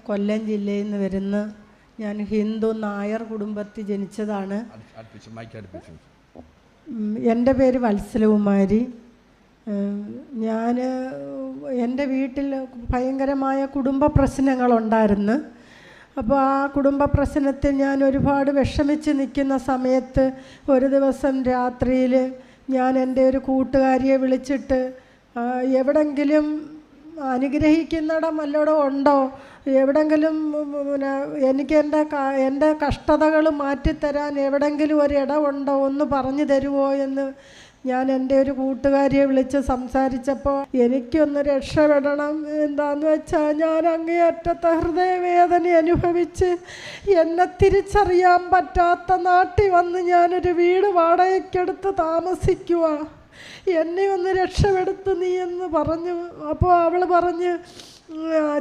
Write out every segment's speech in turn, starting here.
കൊല്ലം ജില്ലയിൽ നിന്ന് വരുന്ന ഞാൻ ഹിന്ദു നായർ കുടുംബത്തിൽ ജനിച്ചതാണ്. എൻ്റെ പേര് വത്സലകുമാരി. എൻ്റെ വീട്ടിൽ ഭയങ്കരമായ കുടുംബ പ്രശ്നങ്ങളുണ്ടായിരുന്നു. അപ്പോൾ ആ കുടുംബ പ്രശ്നത്തിൽ ഞാൻ ഒരുപാട് വിഷമിച്ച് നിൽക്കുന്ന സമയത്ത് ഒരു ദിവസം രാത്രിയിൽ ഞാൻ എൻ്റെ ഒരു കൂട്ടുകാരിയെ വിളിച്ചിട്ട്, എവിടെങ്കിലും അനുഗ്രഹിക്കുന്നിടം വല്ലതും ഉണ്ടോ, എവിടെങ്കിലും എനിക്ക് എൻ്റെ കഷ്ടതകൾ മാറ്റിത്തരാൻ എവിടെങ്കിലും ഒരിടമുണ്ടോ, ഒന്ന് പറഞ്ഞു തരുമോ എന്ന് ഞാൻ എൻ്റെ ഒരു കൂട്ടുകാരിയെ വിളിച്ച് സംസാരിച്ചപ്പോൾ, എനിക്കൊന്ന് രക്ഷപ്പെടണം, എന്താണെന്ന് വെച്ചാൽ ഞാൻ അങ്ങേയറ്റത്തെ ഹൃദയവേദന അനുഭവിച്ച് എന്നെ തിരിച്ചറിയാൻ പറ്റാത്ത നാട്ടിൽ വന്ന് ഞാനൊരു വീട് വാടകയ്ക്കെടുത്ത് താമസിക്കുക, എന്നെ ഒന്ന് രക്ഷപ്പെടുത്തു നീ എന്ന് പറഞ്ഞു. അപ്പോൾ അവൾ പറഞ്ഞ്,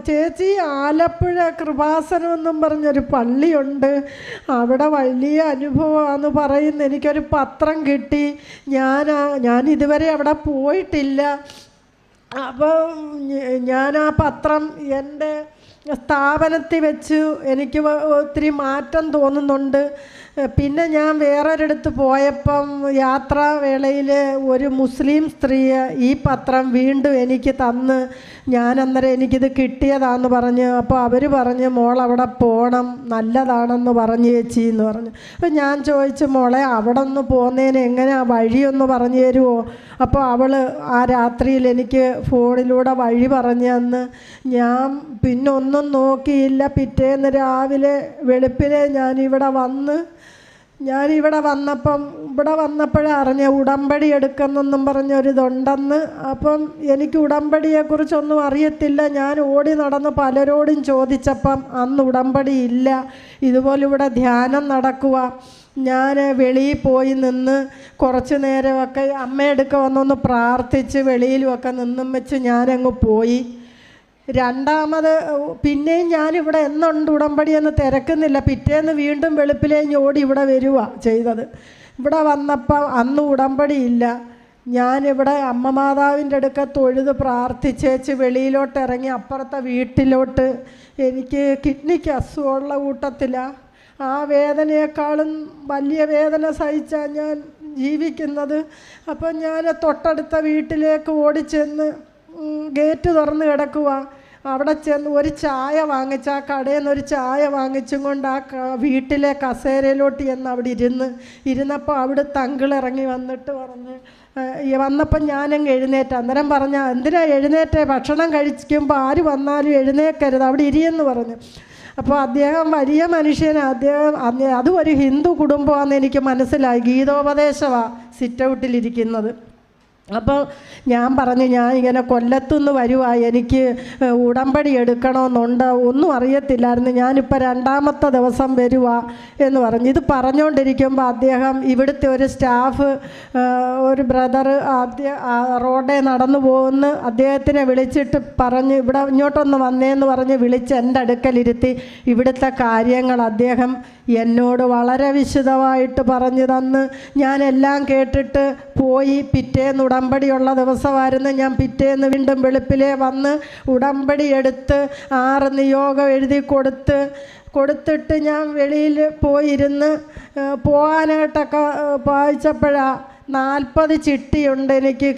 ചേച്ചി ആലപ്പുഴ കൃപാസനം എന്നും പറഞ്ഞൊരു പള്ളിയുണ്ട്, അവിടെ വലിയ അനുഭവമാണെന്ന് പറയുന്നു. എനിക്കൊരു പത്രം കിട്ടി, ഞാൻ ഇതുവരെ അവിടെ പോയിട്ടില്ല. അപ്പോൾ ഞാൻ ആ പത്രം എൻ്റെ സ്ഥാപനത്തിൽ വെച്ച് എനിക്ക് ഒത്തിരി മാറ്റം തോന്നുന്നുണ്ട്. പിന്നെ ഞാൻ വേറൊരിടത്ത് പോയപ്പം യാത്രാവേളയിൽ ഒരു മുസ്ലിം സ്ത്രീ ഈ പത്രം വീണ്ടും എനിക്ക് തന്ന്, ഞാനന്നേരം എനിക്കിത് കിട്ടിയതാണെന്ന് പറഞ്ഞു. അപ്പോൾ അവർ പറഞ്ഞ്, മോൾ അവിടെ പോകണം, നല്ലതാണെന്ന് പറഞ്ഞു ചേച്ചി എന്ന് പറഞ്ഞു. അപ്പോൾ ഞാൻ ചോദിച്ചു, മോളെ അവിടെ ഒന്ന് പോകുന്നതിന് എങ്ങനെയാണ് വഴിയൊന്ന് പറഞ്ഞു തരുമോ? അപ്പോൾ അവൾ ആ രാത്രിയിൽ എനിക്ക് ഫോണിലൂടെ വഴി പറഞ്ഞു തന്ന്. ഞാൻ പിന്നെ ഒന്നും നോക്കിയില്ല. പിറ്റേന്ന് രാവിലെ വെളുപ്പിനെ ഞാനിവിടെ വന്നപ്പോഴേ അറിഞ്ഞ ഉടമ്പടി എടുക്കുന്നെന്നും പറഞ്ഞൊരിതുണ്ടെന്ന്. അപ്പം എനിക്ക് ഉടമ്പടിയെക്കുറിച്ചൊന്നും അറിയത്തില്ല. ഞാൻ ഓടി നടന്ന് പലരോടും ചോദിച്ചപ്പം അന്ന് ഉടമ്പടി ഇല്ല, ഇതുപോലെ ഇവിടെ ധ്യാനം നടക്കുക. ഞാൻ വെളിയിൽ പോയി നിന്ന് കുറച്ച് നേരമൊക്കെ അമ്മയെടുക്ക വന്നൊന്ന് പ്രാർത്ഥിച്ച് വെളിയിലുമൊക്കെ നിന്നും വെച്ച് ഞാനങ്ങ് പോയി. രണ്ടാമത് പിന്നെയും ഞാനിവിടെ എന്നുണ്ട് ഉടമ്പടി എന്ന് തിരക്കുന്നില്ല. പിറ്റേന്ന് വീണ്ടും വെളുപ്പിലേഞ്ഞ് ഓടി ഇവിടെ വരിക ചെയ്തത്. ഇവിടെ വന്നപ്പോൾ അന്ന് ഉടമ്പടി ഇല്ല. ഞാനിവിടെ അമ്മ മാതാവിൻ്റെ അടുക്ക തൊഴുത് പ്രാർത്ഥിച്ചേച്ച് വെളിയിലോട്ട് ഇറങ്ങി അപ്പുറത്തെ വീട്ടിലോട്ട്. എനിക്ക് കിഡ്നിക്ക് അസുഖമുള്ള കൂട്ടത്തിലാണ്. ആ വേദനയെക്കാളും വലിയ വേദന സഹിച്ചാണ് ഞാൻ ജീവിക്കുന്നത്. അപ്പം ഞാൻ തൊട്ടടുത്ത വീട്ടിലേക്ക് ഓടിച്ചെന്ന് ഗേറ്റ് തുറന്ന് കിടക്കുക. അവിടെ ചെന്ന് ഒരു ചായ വാങ്ങിച്ച് ആ കടയിൽ നിന്ന് ഒരു ചായ വാങ്ങിച്ചും കൊണ്ട് ആ വീട്ടിലെ കസേരയിലോട്ട് ചെന്ന് അവിടെ ഇരുന്നപ്പോൾ അവിടെ തങ്കിളിറങ്ങി വന്നിട്ട് വന്നപ്പം ഞാനങ്ങ് എഴുന്നേറ്റ്. അന്നേരം പറഞ്ഞാൽ, എന്തിനാ എഴുന്നേറ്റേ, ഭക്ഷണം കഴിക്കുമ്പോൾ ആര് വന്നാലും എഴുന്നേക്കരുത്, അവിടെ ഇരിയെന്ന് പറഞ്ഞു. അപ്പോൾ അദ്ദേഹം വലിയ മനുഷ്യനാണ്. അതും ഒരു ഹിന്ദു കുടുംബമാണെന്ന് എനിക്ക് മനസ്സിലായി. ഗീതോപദേശമാണ് സിറ്റൗട്ടിലിരിക്കുന്നത്. അപ്പോൾ ഞാൻ പറഞ്ഞു, ഞാൻ ഇങ്ങനെ കൊല്ലത്തുനിന്ന് വരുവാ, എനിക്ക് ഉടമ്പടി എടുക്കണമെന്നുണ്ട്, ഒന്നും അറിയത്തില്ലായിരുന്നു, ഞാനിപ്പോൾ രണ്ടാമത്തെ ദിവസം വരുവാ എന്ന് പറഞ്ഞു. ഇത് പറഞ്ഞുകൊണ്ടിരിക്കുമ്പോൾ അദ്ദേഹം ഇവിടുത്തെ ഒരു സ്റ്റാഫ്, ഒരു ബ്രദർ റോഡിൽ നടന്നു പോകുന്നു, അദ്ദേഹത്തിനെ വിളിച്ചിട്ട് പറഞ്ഞ്, ഇവിടെ ഇങ്ങോട്ടൊന്ന് വന്നേന്ന് പറഞ്ഞ് വിളിച്ച് എൻ്റെ അടുക്കലിരുത്തി ഇവിടുത്തെ കാര്യങ്ങൾ അദ്ദേഹം എന്നോട് വളരെ വിശദമായിട്ട് പറഞ്ഞു തന്ന്. ഞാനെല്ലാം കേട്ടിട്ട് പോയി. പിറ്റേന്ന് ഉടമ്പടിയുള്ള ദിവസമായിരുന്നു. ഞാൻ പിറ്റേന്ന് വീണ്ടും വെളുപ്പിലേ വന്ന് ഉടമ്പടി എടുത്ത് 6 നിയോഗം എഴുതി കൊടുത്തിട്ട് ഞാൻ വെളിയിൽ പോയിരുന്ന് പോകാനായിട്ടൊക്കെ വായിച്ചപ്പോഴാണ് 40 ചിട്ടിയുണ്ട് എനിക്ക്.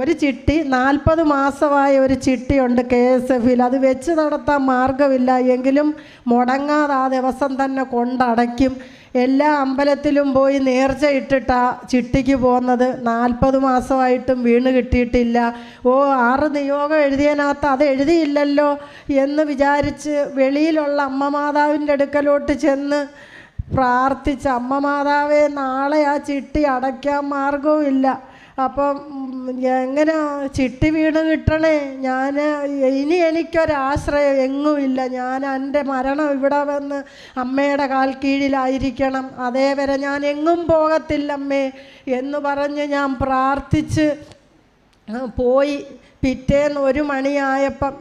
ഒരു ചിട്ടി 40 മാസമായ ഒരു ചിട്ടിയുണ്ട് KSFയിൽ. അത് വെച്ച് നടത്താൻ മാർഗമില്ല, എങ്കിലും മുടങ്ങാതെ ആ ദിവസം തന്നെ കൊണ്ടടയ്ക്കും. എല്ലാ അമ്പലത്തിലും പോയി നേർച്ച ഇട്ടിട്ടാണ് ചിട്ടിക്ക് പോകുന്നത്. 40 മാസമായിട്ടും വീണ് കിട്ടിയിട്ടില്ല. 6 നിയോഗം എഴുതിയതിനകത്ത് അത് എഴുതിയില്ലല്ലോ എന്ന് വിചാരിച്ച് വെളിയിലുള്ള അമ്മ മാതാവിൻ്റെ അടുക്കലോട്ട് ചെന്ന് പ്രാർത്ഥിച്ച, അമ്മ മാതാവേ, നാളെ ആ ചിട്ടി അടയ്ക്കാൻ മാർഗവും ഇല്ല, അപ്പം എങ്ങനെ ചിട്ടി വീണ് കിട്ടണേ, ഇനി എനിക്കൊരാശ്രയം എങ്ങുമില്ല, ഞാൻ എൻ്റെ മരണം ഇവിടെ വന്ന് അമ്മയുടെ കാൽ കീഴിലായിരിക്കണം, അതേവരെ ഞാൻ എങ്ങും പോകത്തില്ലമ്മേ എന്ന് പറഞ്ഞ് ഞാൻ പ്രാർത്ഥിച്ച് പോയി. പിറ്റേന്ന് 1 മണിയായപ്പം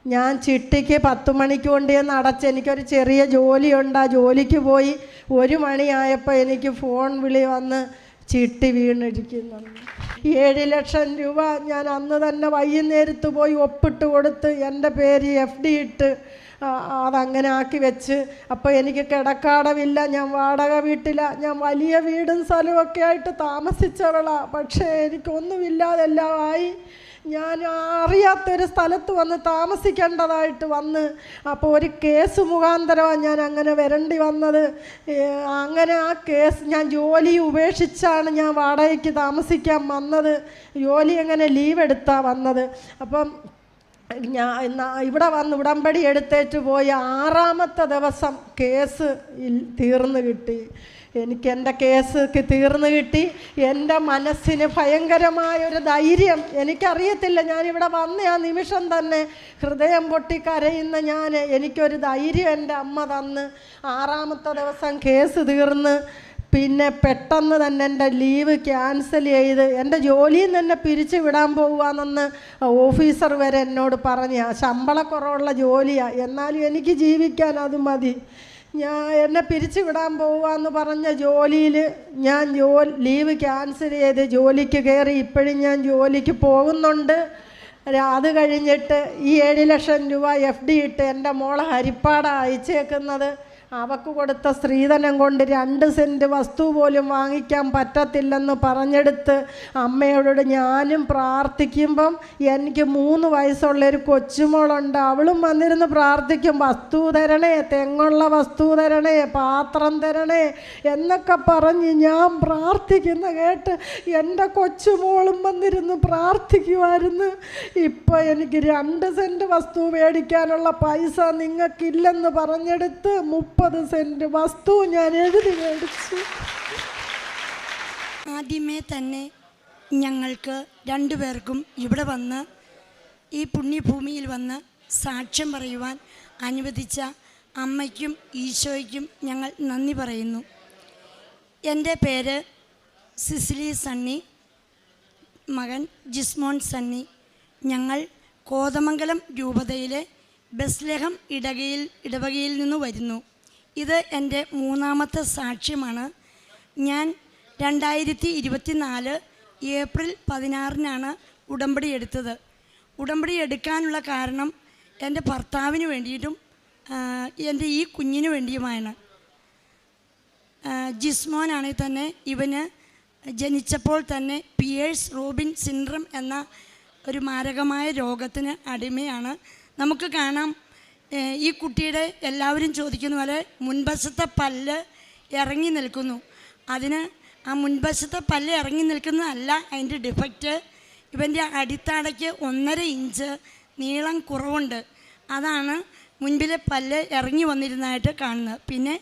ഞാൻ ചിട്ടിക്ക് 10 മണിക്ക് കൊണ്ടുവന്ന് അടച്ച്, എനിക്കൊരു ചെറിയ ജോലിയുണ്ട്, ആ ജോലിക്ക് പോയി. 1 മണിയായപ്പോൾ എനിക്ക് ഫോൺ വിളി വന്ന്, ചിട്ടി വീണിരിക്കുന്നുണ്ട്. 7 ലക്ഷം രൂപ ഞാൻ അന്ന് തന്നെ വൈകുന്നേരത്ത് പോയി ഒപ്പിട്ട് കൊടുത്ത് എൻ്റെ പേര് FD ഇട്ട് അതങ്ങനെ ആക്കി വെച്ച്. അപ്പോൾ എനിക്ക് കിടക്കാടമില്ല, ഞാൻ വാടക വീട്ടിലാണ്. ഞാൻ വലിയ വീടും സ്ഥലമൊക്കെ ആയിട്ട് താമസിച്ചവളാണ്. പക്ഷേ എനിക്കൊന്നുമില്ലാതെല്ലാം ആയി. ഞാൻ അറിയാത്തൊരു സ്ഥലത്ത് വന്ന് താമസിക്കേണ്ടതായിട്ട് വന്ന്. അപ്പോൾ ഒരു കേസ് മുഖാന്തരമാണ് ഞാൻ അങ്ങനെ വരേണ്ടി വന്നത്. അങ്ങനെ ആ കേസ് ഞാൻ ജോലി ഉപേക്ഷിച്ചാണ് ഞാൻ വാടകയ്ക്ക് താമസിക്കാൻ വന്നത്. ജോലി അങ്ങനെ ലീവ് എടുത്താണ് വന്നത്. അപ്പം ഞാൻ ഇവിടെ വന്ന് ഉടമ്പടി എടുത്തേറ്റ് പോയി 6ാമത്തെ ദിവസം കേസ് തീർന്നു കിട്ടി. എനിക്ക് എൻ്റെ കേസ് തീർന്നു കിട്ടി. എൻ്റെ മനസ്സിന് ഭയങ്കരമായൊരു ധൈര്യം. എനിക്കറിയത്തില്ല, ഞാനിവിടെ വന്ന ആ നിമിഷം തന്നെ ഹൃദയം പൊട്ടി കരയുന്ന എനിക്കൊരു ധൈര്യം എൻ്റെ അമ്മ തന്ന്. 6ാമത്തെ ദിവസം കേസ് തീർന്ന്. പിന്നെ പെട്ടെന്ന് തന്നെ എൻ്റെ ലീവ് ക്യാൻസൽ ചെയ്ത് എൻ്റെ ജോലിയിൽ നിന്ന് തന്നെ പിരിച്ചു വിടാൻ പോകുകയെന്ന് ഓഫീസർ വരെ എന്നോട് പറഞ്ഞ. ശമ്പളക്കുറവുള്ള ജോലിയാണ്, എന്നാലും എനിക്ക് ജീവിക്കാൻ അത് മതി. എന്നെ പിരിച്ചു വിടാൻ പോവാന്ന് പറഞ്ഞ ജോലിയിൽ ഞാൻ ലീവ് ക്യാൻസൽ ചെയ്ത് ജോലിക്ക് കയറി. ഇപ്പോഴും ഞാൻ ജോലിക്ക് പോകുന്നുണ്ട്. അത് കഴിഞ്ഞിട്ട് ഈ 7 ലക്ഷം രൂപ FD ഇട്ട് എൻ്റെ മോളെ ഹരിപ്പാടാണ് അയച്ചേക്കുന്നത്. അവക്ക് കൊടുത്ത സ്ത്രീധനം കൊണ്ട് 2 സെൻറ്റ് വസ്തു പോലും വാങ്ങിക്കാൻ പറ്റത്തില്ലെന്ന് പറഞ്ഞെടുത്ത് അമ്മയോട് ഞാനും പ്രാർത്ഥിക്കുമ്പം എനിക്ക് 3 വയസ്സുള്ളൊരു കൊച്ചുമോളുണ്ട്. അവളും വന്നിരുന്ന് പ്രാർത്ഥിക്കും, വസ്തു തരണേ, തെങ്ങുള്ള വസ്തു തരണേ, പാത്രം തരണേ എന്നൊക്കെ പറഞ്ഞ് ഞാൻ പ്രാർത്ഥിക്കുന്ന കേട്ട് എൻ്റെ കൊച്ചുമോളും വന്നിരുന്ന് പ്രാർത്ഥിക്കുമായിരുന്നു. ഇപ്പോൾ എനിക്ക് 2 സെൻറ്റ് വസ്തു മേടിക്കാനുള്ള പൈസ നിങ്ങൾക്കില്ലെന്ന് പറഞ്ഞെടുത്ത് 30 സെൻറ്റ് വസ്തു ഞാൻ എഴുതി മേടിച്ചു. ആദ്യമേ തന്നെ ഞങ്ങൾക്ക് 2 പേർക്കും ഇവിടെ വന്ന് ഈ പുണ്യഭൂമിയിൽ വന്ന് സാക്ഷ്യം പറയുവാൻ അനുവദിച്ച അമ്മയ്ക്കും ഈശോയ്ക്കും ഞങ്ങൾ നന്ദി പറയുന്നു. എൻ്റെ പേര് സിസിലി സണ്ണി, മകൻ ജിസ്മോൻ സണ്ണി. ഞങ്ങൾ കോതമംഗലം രൂപതയിലെ ബെസ്ലഹം ഇടവകയിൽ നിന്ന് വരുന്നു. ഇത് എൻ്റെ 3ാമത്തെ സാക്ഷ്യമാണ്. ഞാൻ 2024 ഏപ്രിൽ 16-നാണ് ഉടമ്പടി എടുത്തത്. ഉടമ്പടി എടുക്കാനുള്ള കാരണം എൻ്റെ ഭർത്താവിന് വേണ്ടിയിട്ടും എൻ്റെ ഈ കുഞ്ഞിന് വേണ്ടിയുമാണ്. ജിസ്മോനാണെങ്കിൽ തന്നെ ഇവന് ജനിച്ചപ്പോൾ തന്നെ പിയേഴ്സ് റോബിൻ സിൻഡ്രം എന്ന ഒരു മാരകമായ രോഗത്തിന് അടിമയാണ്. നമുക്ക് കാണാം, ഈ കുട്ടിയുടെ എല്ലാവരും ചോദിക്കുന്ന പോലെ മുൻവശത്തെ പല്ല് ഇറങ്ങി നിൽക്കുന്നു. അതിന് ആ മുൻവശത്തെ പല്ല് ഇറങ്ങി നിൽക്കുന്നതല്ല അതിൻ്റെ ഡിഫക്റ്റ്. ഇവൻ്റെ അടിത്താടയ്ക്ക് 1.5 ഇഞ്ച് നീളം കുറവുണ്ട്. അതാണ് മുൻപിലെ പല്ല് ഇറങ്ങി വന്നിരുന്നതായിട്ട് കാണുന്നത്. പിന്നെ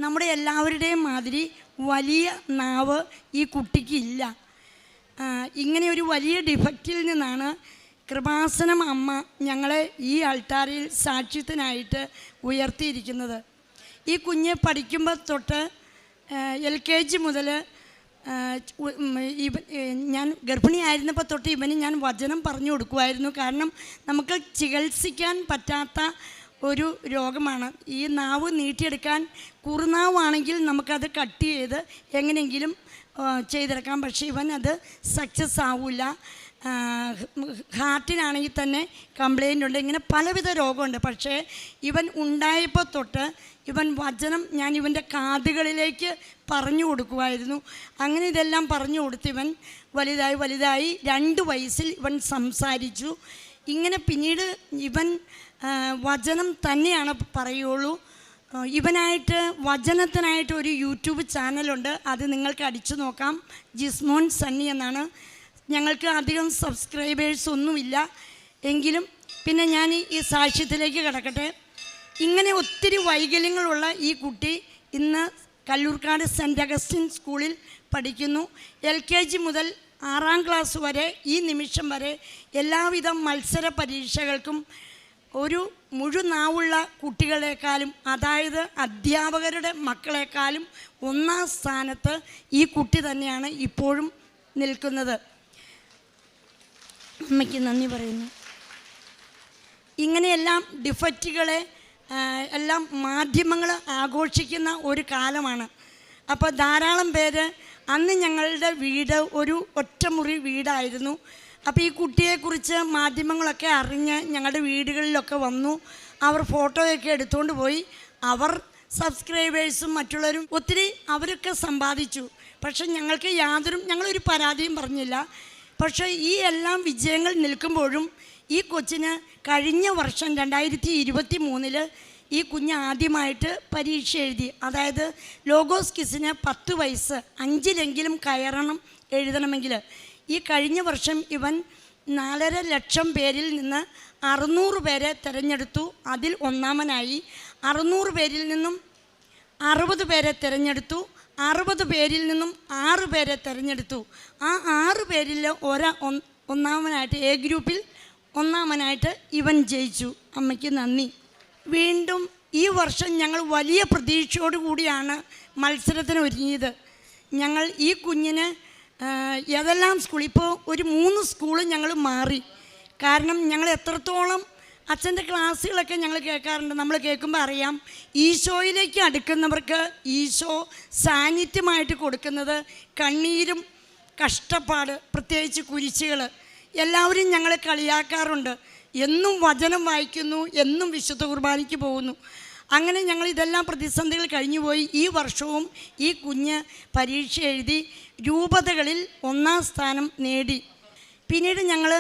നമ്മുടെ എല്ലാവരുടെയും മാതിരി വലിയ നാവ് ഈ കുട്ടിക്ക് ഇല്ല. ഇങ്ങനെ ഒരു വലിയ ഡിഫക്റ്റിൽ നിന്നാണ് കൃപാസനം അമ്മ ഞങ്ങളെ ഈ അൾത്താരയിൽ സാക്ഷ്യത്തിനായിട്ട് ഉയർത്തിയിരിക്കുന്നത്. ഈ കുഞ്ഞ് പഠിക്കുമ്പോൾ തൊട്ട് LKG മുതൽ ഞാൻ ഗർഭിണിയായിരുന്നപ്പോൾ തൊട്ട് ഇവന് ഞാൻ വചനം പറഞ്ഞു കൊടുക്കുമായിരുന്നു. കാരണം നമുക്ക് ചികിത്സിക്കാൻ പറ്റാത്ത ഒരു രോഗമാണ് ഈ നാവ്. നീട്ടിയെടുക്കാൻ കുറുനാവാണെങ്കിൽ നമുക്കത് കട്ട് ചെയ്ത് എങ്ങനെയെങ്കിലും ചെയ്തെടുക്കാം. പക്ഷേ ഇവൻ അത് സക്സസ് ആവില്ല. ഹാർട്ടിനാണെങ്കിൽ തന്നെ കംപ്ലൈൻ്റ് ഉണ്ട്. ഇങ്ങനെ പലവിധ രോഗമുണ്ട്. പക്ഷേ ഇവൻ ഉണ്ടായപ്പോൾ തൊട്ട് ഇവൻ വചനം ഞാൻ ഇവൻ്റെ കാതുകളിലേക്ക് പറഞ്ഞു കൊടുക്കുമായിരുന്നു. അങ്ങനെ ഇതെല്ലാം പറഞ്ഞു കൊടുത്ത് ഇവൻ വലുതായി 2 വയസ്സിൽ ഇവൻ സംസാരിച്ചു. ഇങ്ങനെ പിന്നീട് ഇവൻ വചനം തന്നെയാണ് പറയുള്ളൂ. ഇവനായിട്ട് വചനത്തിനായിട്ട് ഒരു യൂട്യൂബ് ചാനലുണ്ട്. അത് നിങ്ങൾക്ക് അടിച്ചു നോക്കാം. ജിസ്മോൻ സണ്ണി എന്നാണ്. ഞങ്ങൾക്ക് അധികം സബ്സ്ക്രൈബേഴ്സ് ഒന്നുമില്ല എങ്കിലും. പിന്നെ ഞാൻ ഈ സാക്ഷ്യത്തിലേക്ക് കിടക്കട്ടെ. ഇങ്ങനെ ഒത്തിരി വൈകല്യങ്ങളുള്ള ഈ കുട്ടി ഇന്ന് കല്ലൂർക്കാട് സെൻറ്റ് അഗസ്റ്റിൻ സ്കൂളിൽ പഠിക്കുന്നു. LKG മുതൽ 6ാം ക്ലാസ് വരെ ഈ നിമിഷം വരെ എല്ലാവിധ മത്സര പരീക്ഷകൾക്കും ഒരു മുഴുനാവുള്ള കുട്ടികളെക്കാളും, അതായത് അധ്യാപകരുടെ മക്കളെക്കാളും 1ാം സ്ഥാനത്ത് ഈ കുട്ടി തന്നെയാണ് ഇപ്പോഴും നിൽക്കുന്നത്. അമ്മയ്ക്ക് നന്ദി പറയുന്നു. ഇങ്ങനെയെല്ലാം ഡിഫക്റ്റുകളെ എല്ലാം മാധ്യമങ്ങൾ ആഘോഷിക്കുന്ന ഒരു കാലമാണ്. അപ്പോൾ ധാരാളം പേര്, അന്ന് ഞങ്ങളുടെ വീട് ഒരു ഒറ്റമുറി വീടായിരുന്നു. അപ്പോൾ ഈ കുട്ടിയെക്കുറിച്ച് മാധ്യമങ്ങളൊക്കെ അറിഞ്ഞ് ഞങ്ങളുടെ വീടുകളിലൊക്കെ വന്നു. അവർ ഫോട്ടോയൊക്കെ എടുത്തുകൊണ്ട് പോയി. അവർ സബ്സ്ക്രൈബേഴ്സും മറ്റുള്ളവരും ഒത്തിരി അവരൊക്കെ സമ്പാദിച്ചു. പക്ഷെ ഞങ്ങൾക്ക് ഞങ്ങളൊരു പരാതിയും പറഞ്ഞില്ല. പക്ഷേ ഈ എല്ലാം വിജയങ്ങൾ നിൽക്കുമ്പോഴും ഈ കൊച്ചിന് കഴിഞ്ഞ വർഷം 2023 ഈ കുഞ്ഞ് ആദ്യമായിട്ട് പരീക്ഷ എഴുതി. അതായത് ലോഗോസ് ക്വിസിന് 10 വയസ്സ് 5-ലെങ്കിലും കയറണം എഴുതണമെങ്കിൽ. ഈ കഴിഞ്ഞ വർഷം ഇവൻ 4.5 ലക്ഷം പേരിൽ നിന്ന് 600 പേരെ തിരഞ്ഞെടുത്തു. അതിൽ ഒന്നാമനായി. 600 പേരിൽ നിന്നും 60 പേരെ തിരഞ്ഞെടുത്തു. 60 പേരിൽ നിന്നും 6 പേരെ തിരഞ്ഞെടുത്തു. ആ 6 പേരിൽ ഒന്നാമനായിട്ട് എ ഗ്രൂപ്പിൽ ഒന്നാമനായിട്ട് ഇവൻ ജയിച്ചു. അമ്മയ്ക്ക് നന്ദി. വീണ്ടും ഈ വർഷം ഞങ്ങൾ വലിയ പ്രതീക്ഷയോടുകൂടിയാണ് മത്സരത്തിന് ഒരുങ്ങിയത്. ഞങ്ങൾ ഈ കുഞ്ഞിന് ഏതെല്ലാം സ്കൂൾ, ഇപ്പോൾ ഒരു 3 സ്കൂള് ഞങ്ങൾ മാറി. കാരണം ഞങ്ങൾ എത്രത്തോളം അച്ഛൻ്റെ ക്ലാസ്സുകളൊക്കെ ഞങ്ങൾ കേൾക്കാറുണ്ട്. നമ്മൾ കേൾക്കുമ്പോൾ അറിയാം, ഈശോയിലേക്ക് അടുക്കുന്നവർക്ക് ഈശോ സാന്നിധ്യമായിട്ട് കൊടുക്കുന്നത് കണ്ണീരും കഷ്ടപ്പാട്, പ്രത്യേകിച്ച് കുരിശുകൾ. എല്ലാവരും ഞങ്ങളെ കളിയാക്കാറുണ്ട്. എന്നും വചനം വായിക്കുന്നു, എന്നും വിശുദ്ധ കുർബാനയ്ക്ക് പോകുന്നു. അങ്ങനെ ഞങ്ങൾ ഇതെല്ലാം പ്രതിസന്ധികൾ കഴിഞ്ഞുപോയി. ഈ വർഷവും ഈ കുഞ്ഞ് പരീക്ഷ എഴുതി രൂപതകളിൽ 1ാം സ്ഥാനം നേടി. പിന്നീട് ഞങ്ങൾ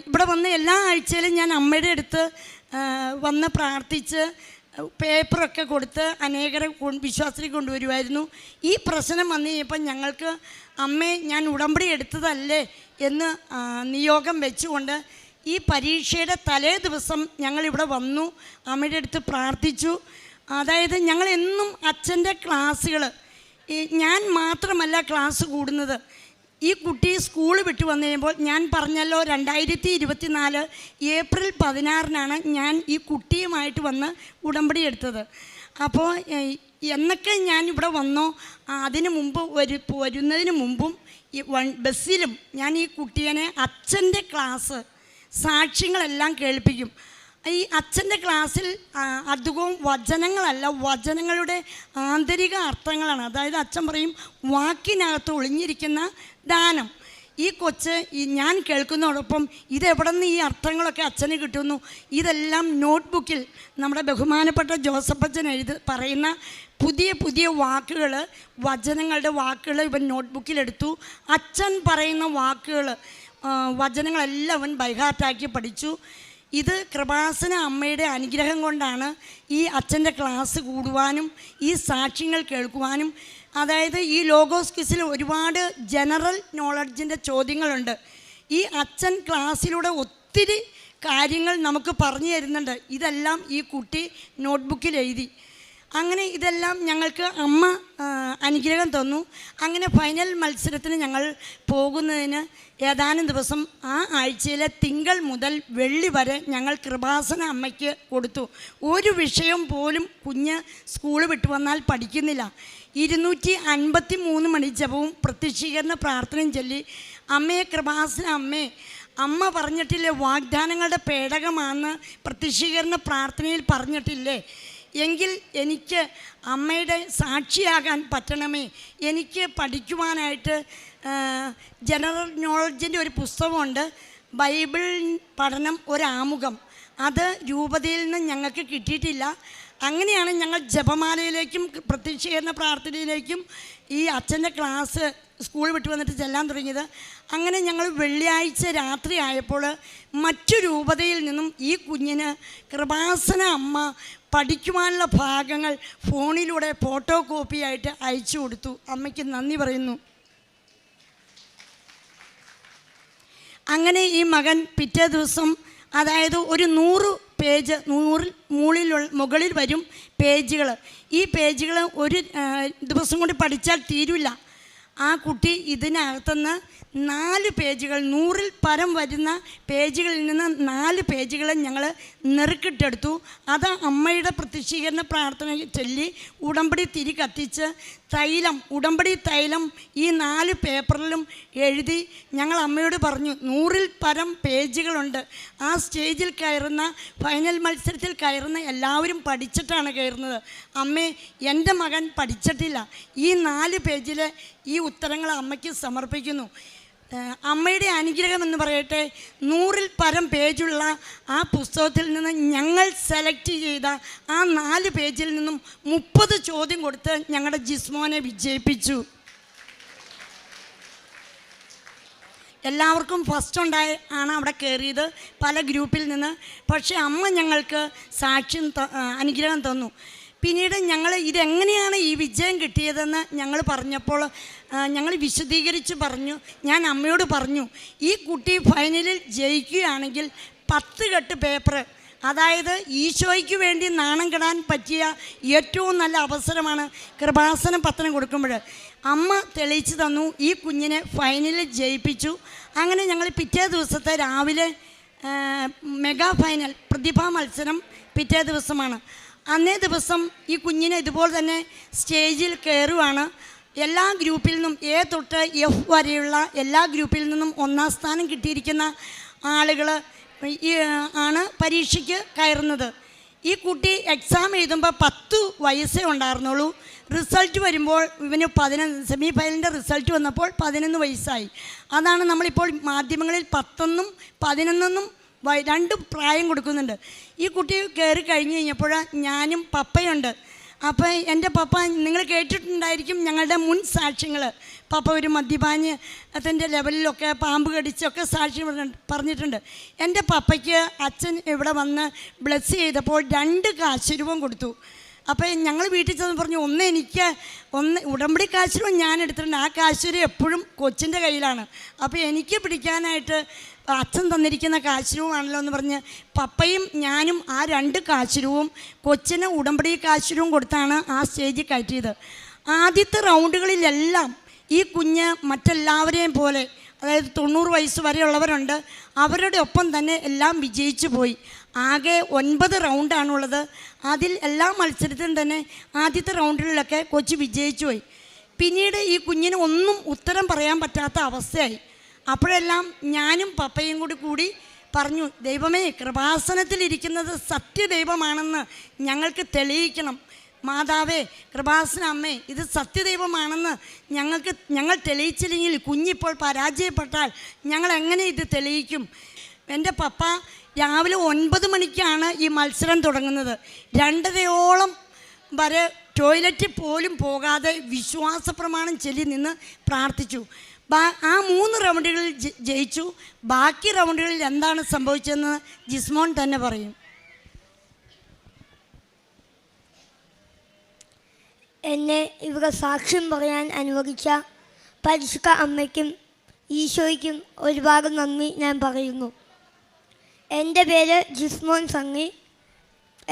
ഇവിടെ വന്ന് എല്ലാ ആഴ്ചയിലും ഞാൻ അമ്മയുടെ അടുത്ത് വന്ന് പ്രാർത്ഥിച്ച് പേപ്പറൊക്കെ കൊടുത്ത് അനേകരെ വിശ്വാസത്തിൽ കൊണ്ടുവരുമായിരുന്നു. ഈ പ്രശ്നം വന്നു കഴിഞ്ഞപ്പോൾ ഞങ്ങൾക്ക് അമ്മേ ഞാൻ ഉടമ്പടി എടുത്തതല്ലേ എന്ന് നിയോഗം വെച്ചുകൊണ്ട് ഈ പരീക്ഷയുടെ തലേ ദിവസം ഞങ്ങളിവിടെ വന്നു, അമ്മയുടെ അടുത്ത് പ്രാർത്ഥിച്ചു. അതായത് ഞങ്ങളെന്നും അച്ഛൻ്റെ ക്ലാസ്സുകൾ, ഞാൻ മാത്രമല്ല ക്ലാസ് കൂടുന്നത്. ഈ കുട്ടി സ്കൂൾ വിട്ട് വന്നു കഴിയുമ്പോൾ ഞാൻ പറഞ്ഞല്ലോ 2024 ഏപ്രിൽ 16 ഞാൻ ഈ കുട്ടിയുമായിട്ട് വന്ന് ഉടമ്പടി എടുത്തത്. അപ്പോൾ എന്നൊക്കെ ഞാൻ ഇവിടെ വന്നോ അതിന് മുമ്പ് വരുന്നതിന് മുമ്പും ഈ ബസ്സിലും ഞാൻ ഈ കുട്ടിയെ അച്ഛൻ്റെ ക്ലാസ് സാക്ഷ്യങ്ങളെല്ലാം കേൾപ്പിക്കും. ഈ അച്ഛൻ്റെ ക്ലാസ്സിൽ അധികവും വചനങ്ങളല്ല, വചനങ്ങളുടെ ആന്തരിക അർത്ഥങ്ങളാണ്. അതായത് അച്ഛൻ പറയും വാക്കിനകത്ത് ഒളിഞ്ഞിരിക്കുന്ന ദാനം. ഈ കൊച്ച് ഞാൻ കേൾക്കുന്നതോടൊപ്പം ഇതെവിടെ നിന്ന് ഈ അർത്ഥങ്ങളൊക്കെ അച്ഛന് കിട്ടുന്നു, ഇതെല്ലാം നോട്ട്ബുക്കിൽ നമ്മുടെ ബഹുമാനപ്പെട്ട ജോസഫ് അച്ഛൻ പറയുന്ന പുതിയ പുതിയ വാക്കുകൾ, വചനങ്ങളുടെ വാക്കുകൾ ഇവൻ നോട്ട്ബുക്കിലെടുത്തു. അച്ഛൻ പറയുന്ന വാക്കുകൾ, വചനങ്ങളെല്ലാം അവൻ ബൈഹാർട്ടാക്കി പഠിച്ചു. ഇത് കൃപാസന അമ്മയുടെ അനുഗ്രഹം കൊണ്ടാണ് ഈ അച്ഛൻ്റെ ക്ലാസ് കൂടുവാനും ഈ സാക്ഷ്യങ്ങൾ കേൾക്കുവാനും. അതായത് ഈ ലോഗോസ് ക്വിസിൽ ഒരുപാട് ജനറൽ നോളജിൻ്റെ ചോദ്യങ്ങളുണ്ട്. ഈ അച്ഛൻ ക്ലാസ്സിലൂടെ ഒത്തിരി കാര്യങ്ങൾ നമുക്ക് പറഞ്ഞു തരുന്നുണ്ട്. ഇതെല്ലാം ഈ കുട്ടി നോട്ട്ബുക്കിൽ എഴുതി. അങ്ങനെ ഇതെല്ലാം ഞങ്ങൾക്ക് അമ്മ അനുഗ്രഹം തന്നു. അങ്ങനെ ഫൈനൽ മത്സരത്തിന് ഞങ്ങൾ പോകുന്നതിന് ഏതാനും ദിവസം ആ ആഴ്ചയിലെ തിങ്കൾ മുതൽ വെള്ളി വരെ ഞങ്ങൾ കൃപാസന അമ്മയ്ക്ക് കൊടുത്തു. ഒരു വിഷയം പോലും കുഞ്ഞ് സ്കൂൾ വിട്ടു വന്നാൽ പഠിക്കുന്നില്ല. 253 മണി ജപവും പ്രത്യക്ഷീകരണ പ്രാർത്ഥനയും ചൊല്ലി അമ്മയെ കൃപാസന അമ്മ പറഞ്ഞിട്ടില്ലേ വാഗ്ദാനങ്ങളുടെ പേടകമാണെന്ന് പ്രത്യക്ഷീകരണ പ്രാർത്ഥനയിൽ പറഞ്ഞിട്ടില്ലേ, എങ്കിൽ എനിക്ക് അമ്മയുടെ സാക്ഷിയാകാൻ പറ്റണമേ. എനിക്ക് പഠിക്കുവാനായിട്ട് ജനറൽ നോളജിൻ്റെ ഒരു പുസ്തകമുണ്ട്, ബൈബിൾ പഠനം ഒരാമുഖം. അത് രൂപതയിൽ നിന്ന് ഞങ്ങൾക്ക് കിട്ടിയിട്ടില്ല. അങ്ങനെയാണ് ഞങ്ങൾ ജപമാലയിലേക്കും പ്രത്യക്ഷീകരണ പ്രാർത്ഥനയിലേക്കും ഈ അച്ഛൻ്റെ ക്ലാസ് സ്കൂൾ വിട്ട് വന്നിട്ട് ചെല്ലാൻ തുടങ്ങിയത്. അങ്ങനെ ഞങ്ങൾ വെള്ളിയാഴ്ച രാത്രി ആയപ്പോൾ മറ്റു രൂപതയിൽ നിന്നും ഈ കുഞ്ഞിന് കൃപാസന അമ്മ പഠിക്കുവാനുള്ള ഭാഗങ്ങൾ ഫോണിലൂടെ ഫോട്ടോ കോപ്പിയായിട്ട് അയച്ചു കൊടുത്തു. അമ്മയ്ക്ക് നന്ദി പറയുന്നു. അങ്ങനെ ഈ മകൻ പിറ്റേ ദിവസം, അതായത് ഒരു 100 പേജ് 100 മുകളിൽ വരും പേജുകൾ. ഈ പേജുകൾ ഒരു ദിവസം കൊണ്ട് പഠിച്ചാൽ തീരില്ല. ആ കുട്ടി ഇതിനകത്തുനിന്ന് 4 പേജുകൾ, 100-ൽ പരം വരുന്ന പേജുകളിൽ നിന്ന് 4 പേജുകൾ ഞങ്ങൾ നെറുക്കിട്ടെടുത്തു. അത് അമ്മയുടെ പ്രത്യക്ഷീകരണ പ്രാർത്ഥന ചൊല്ലി ഉടമ്പടി തിരി കത്തിച്ച് ഉടമ്പടി തൈലം ഈ 4 പേപ്പറിലും എഴുതി ഞങ്ങൾ അമ്മയോട് പറഞ്ഞു, 100-ൽ പരം പേജുകളുണ്ട്. ആ സ്റ്റേജിൽ കയറുന്ന, ഫൈനൽ മത്സരത്തിൽ കയറുന്ന എല്ലാവരും പഠിച്ചിട്ടാണ് കയറുന്നത്. അമ്മേ, എൻ്റെ മകൻ പഠിച്ചിട്ടില്ല. ഈ 4 പേജിലെ ഈ ഉത്തരങ്ങൾ അമ്മയ്ക്ക് സമർപ്പിക്കുന്നു. അമ്മയുടെ അനുഗ്രഹം എന്ന് പറയട്ടെ, 100-ൽ പരം പേജുള്ള ആ പുസ്തകത്തിൽ നിന്ന് ഞങ്ങൾ സെലക്ട് ചെയ്ത ആ 4 പേജിൽ നിന്നും 30 ചോദ്യം കൊടുത്ത് ഞങ്ങളുടെ ജിസ്മോനെ വിജയിപ്പിച്ചു. എല്ലാവർക്കും ഫസ്റ്റ് ആണ് അവിടെ കയറിയത് പല ഗ്രൂപ്പിൽ നിന്ന്. പക്ഷേ അമ്മ ഞങ്ങൾക്ക് സാക്ഷ്യം അനുഗ്രഹം തന്നു. പിന്നീട് ഞങ്ങൾ ഇതെങ്ങനെയാണ് ഈ വിജയം കിട്ടിയതെന്ന് ഞങ്ങൾ പറഞ്ഞപ്പോൾ ഞങ്ങൾ വിശദീകരിച്ച് പറഞ്ഞു. ഞാൻ അമ്മയോട് പറഞ്ഞു, ഈ കുട്ടി ഫൈനലിൽ ജയിക്കുകയാണെങ്കിൽ 10 കെട്ട് പേപ്പർ, അതായത് ഈശോയ്ക്ക് വേണ്ടി നാണം കെടാൻ പറ്റിയ ഏറ്റവും നല്ല അവസരമാണ് കൃപാസനം പത്രം കൊടുക്കുമ്പോൾ. അമ്മ തെളിയിച്ചു തന്നു, ഈ കുഞ്ഞിനെ ഫൈനലിൽ ജയിപ്പിച്ചു. അങ്ങനെ ഞങ്ങൾ പിറ്റേ ദിവസത്തെ രാവിലെ മെഗാ ഫൈനൽ പ്രതിഭാ മത്സരം പിറ്റേ ദിവസമാണ്. അന്നേ ദിവസം ഈ കുഞ്ഞിനെ ഇതുപോലെ തന്നെ സ്റ്റേജിൽ കയറുവാണ്. എല്ലാ ഗ്രൂപ്പിൽ നിന്നും A തൊട്ട് F വരെയുള്ള എല്ലാ ഗ്രൂപ്പിൽ നിന്നും 1-ാം സ്ഥാനം കിട്ടിയിരിക്കുന്ന ആളുകൾ ആണ് പരീക്ഷയ്ക്ക് കയറുന്നത്. ഈ കുട്ടി എക്സാം എഴുതുമ്പോൾ 10 വയസ്സേ ഉണ്ടായിരുന്നുള്ളൂ. റിസൾട്ട് വരുമ്പോൾ ഇവന് 11, സെമി ഫൈനലിൻ്റെ റിസൾട്ട് വന്നപ്പോൾ 11 വയസ്സായി. അതാണ് നമ്മളിപ്പോൾ മാധ്യമങ്ങളിൽ 10-നും 11-നും 2 പ്രായം കൊടുക്കുന്നുണ്ട്. ഈ കുട്ടി കയറി കഴിഞ്ഞ് കഴിഞ്ഞപ്പോൾ ഞാനും പപ്പയുണ്ട്. അപ്പോൾ എൻ്റെ പപ്പ, നിങ്ങൾ കേട്ടിട്ടുണ്ടായിരിക്കും ഞങ്ങളുടെ മുൻ സാക്ഷ്യങ്ങൾ. പപ്പ ഒരു മദ്യപാനത്തിൻ്റെ ലെവലിലൊക്കെ പാമ്പ് കടിച്ചൊക്കെ സാക്ഷ്യം പറഞ്ഞിട്ടുണ്ട്. എൻ്റെ പപ്പയ്ക്ക് അച്ഛൻ ഇവിടെ വന്ന് ബ്ലെസ് ചെയ്തപ്പോൾ 2 കാശുരൂപം കൊടുത്തു. അപ്പോൾ ഞങ്ങൾ വീട്ടിൽ ചെന്ന് പറഞ്ഞു, ഒന്ന് ഉടമ്പടി കാശുരൂപം ഞാൻ എടുത്തിട്ടുണ്ട്, ആ കാശുരൂപം എപ്പോഴും കൊച്ചിൻ്റെ കയ്യിലാണ്. അപ്പോൾ എനിക്ക് പിടിക്കാനായിട്ട് അച്ഛൻ തന്നിരിക്കുന്ന കാശുരൂപമാണല്ലോ എന്ന് പറഞ്ഞ് പപ്പയും ഞാനും ആ 2 കാശുരൂപവും കൊച്ചിന് ഉടമ്പടി കാശുരൂപം കൊടുത്താണ് ആ സ്റ്റേജിൽ കയറ്റിയത്. ആദ്യത്തെ റൗണ്ടുകളിലെല്ലാം ഈ കുഞ്ഞ് മറ്റെല്ലാവരെയും പോലെ, അതായത് 90 വയസ്സ് വരെയുള്ളവരുണ്ട്, അവരുടെ ഒപ്പം തന്നെ എല്ലാം വിജയിച്ചു പോയി. ആകെ 9 റൗണ്ടാണുള്ളത്. അതിൽ എല്ലാ മത്സരത്തിലും തന്നെ ആദ്യത്തെ റൗണ്ടുകളിലൊക്കെ കൊച്ചു വിജയിച്ചു പോയി. പിന്നീട് ഈ കുഞ്ഞിന് ഒന്നും ഉത്തരം പറയാൻ പറ്റാത്ത അവസ്ഥയായി. അപ്പോഴെല്ലാം ഞാനും പപ്പയും കൂടി പറഞ്ഞു, ദൈവമേ, കൃപാസനത്തിലിരിക്കുന്നത് സത്യദൈവമാണെന്ന് ഞങ്ങൾക്ക് തെളിയിക്കണം. മാതാവേ, കൃപാസന അമ്മേ, ഇത് സത്യദൈവമാണെന്ന് ഞങ്ങൾ തെളിയിച്ചില്ലെങ്കിൽ കുഞ്ഞിപ്പോൾ പരാജയപ്പെട്ടാൽ ഞങ്ങൾ എങ്ങനെ ഇത് തെളിയിക്കും? എൻ്റെ പപ്പ രാവിലെ 9 മണിക്കാണ് ഈ മത്സരം തുടങ്ങുന്നത്. 2:30 വരെ ടോയ്ലറ്റിൽ പോലും പോകാതെ വിശ്വാസപ്രമാണം ചൊല്ലി നിന്ന് പ്രാർത്ഥിച്ചു. ആ 3 റൗണ്ടുകളിൽ ജയിച്ചു. ബാക്കി റൗണ്ടുകളിൽ എന്താണ് സംഭവിച്ചതെന്ന് ജിസ്മോൻ തന്നെ പറയും. എന്നെ ഇവിടെ സാക്ഷ്യം പറയാൻ അനുവദിച്ച പരിശുദ്ധ അമ്മയ്ക്കും ഈശോയ്ക്കും ഒരുപാട് നന്ദി ഞാൻ പറയുന്നു. എൻ്റെ പേര് ജിസ്മോൻ സംഗി.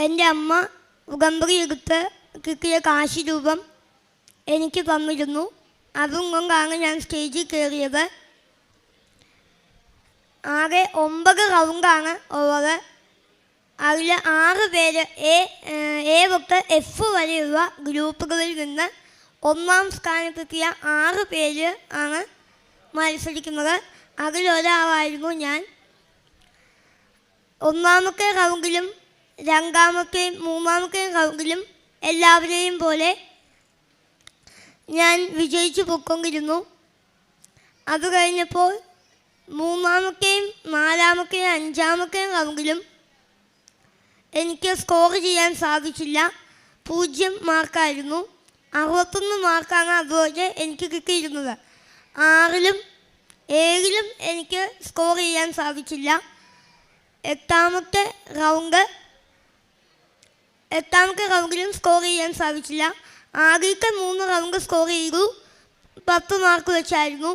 എൻ്റെ അമ്മ ഉടമ്പടി എടുത്ത് കിട്ടിയ കാശുരൂപം എനിക്ക് തന്നിരുന്നു. അതും കൊണ്ടാണ് ഞാൻ സ്റ്റേജിൽ കയറിയത്. ആകെ 9 റൗണ്ടാണ് ഉള്ളത്. അതിൽ 6 പേര് A തൊട്ട് F വരെയുള്ള ഗ്രൂപ്പുകളിൽ നിന്ന് 1-ാം സ്ഥാനത്തെത്തിയ 6 പേര് ആണ് മത്സരിക്കുന്നത്. അതിലൊരാളായിരുന്നു ഞാൻ. 1-ാമത്തെ റൗണ്ടിലും 2-ാമത്തെയും 3-ാമത്തെയും റൗണ്ടിലും എല്ലാവരെയും പോലെ ഞാൻ വിജയിച്ചു പൊക്കൊണ്ടിരുന്നു. അത് കഴിഞ്ഞപ്പോൾ 3-ാമത്തെയും 4-ാമത്തെയും 5-ാമത്തെയും റൗണ്ടിലും എനിക്ക് സ്കോർ ചെയ്യാൻ സാധിച്ചില്ല. 0 മാർക്കായിരുന്നു. 61 മാർക്കാണ് അതുപോലെ എനിക്ക് കിട്ടിയിരുന്നത്. 6-ലും 7-ലും എനിക്ക് സ്കോർ ചെയ്യാൻ സാധിച്ചില്ല. 8-ാമത്തെ റൗണ്ടിലും സ്കോർ ചെയ്യാൻ സാധിച്ചില്ല. ആദ്യത്തെ 3 റൗണ്ട് സ്കോർ ചെയ്തു 10 മാർക്ക് വെച്ചായിരുന്നു.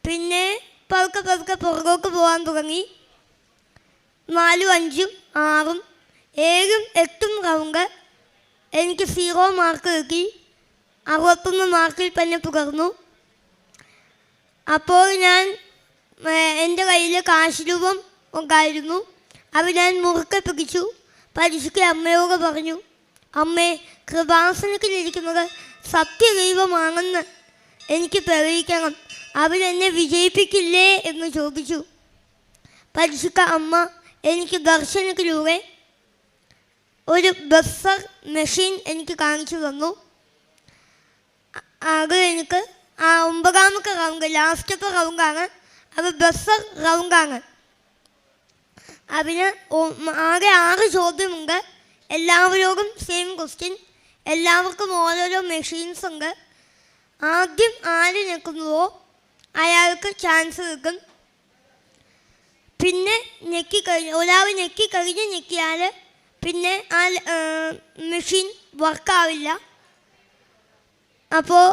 പിന്നെ പതുക്കെ പുറകോട്ട് പോകാൻ തുടങ്ങി. 4, 5, 6, 7, 8 റൗണ്ട് എനിക്ക് 0 മാർക്ക് കിട്ടി. 61 മാർക്കിൽ തന്നെ തുടർന്നു. അപ്പോൾ ഞാൻ എൻ്റെ കയ്യിൽ കാശുരൂപം ഉണ്ടായിരുന്നു. അത് ഞാൻ മുറുക്കെ പിടിച്ചു. പരിശുദ്ധ അമ്മയോട് പറഞ്ഞു, അമ്മേ, കൃപാസനത്തിലിരിക്കുന്നത് സത്യദൈവമാണെന്ന് എനിക്ക് തെളിയിക്കണം. അവരെന്നെ വിജയിപ്പിക്കില്ലേ എന്ന് ചോദിച്ചു. പരിശുദ്ധ അമ്മ എനിക്ക് ദർശനത്തിലൂടെ ഒരു ബസർ മെഷീൻ എനിക്ക് കാണിച്ചു തന്നു. അത് എനിക്ക് ആ 9-ാമത്തെ റൗണ്ട്, ലാസ്റ്റത്തെ റൗണ്ടാണ്, അത് ബസ് റൗണ്ടാണ്. അതിന് ആകെ 6 ചോദ്യമുണ്ട്. എല്ലാവരോടും സെയിം ക്വസ്റ്റ്യൻ. എല്ലാവർക്കും ഓരോരോ മെഷീൻസ് ഉണ്ട്. ആദ്യം ആര് ഞെക്കുന്നുവോ അയാൾക്ക് ചാൻസ് കിട്ടും. പിന്നെ ഒരാൾ ഞെക്കിയാൽ പിന്നെ ആ മെഷീൻ വർക്കാവില്ല. അപ്പോൾ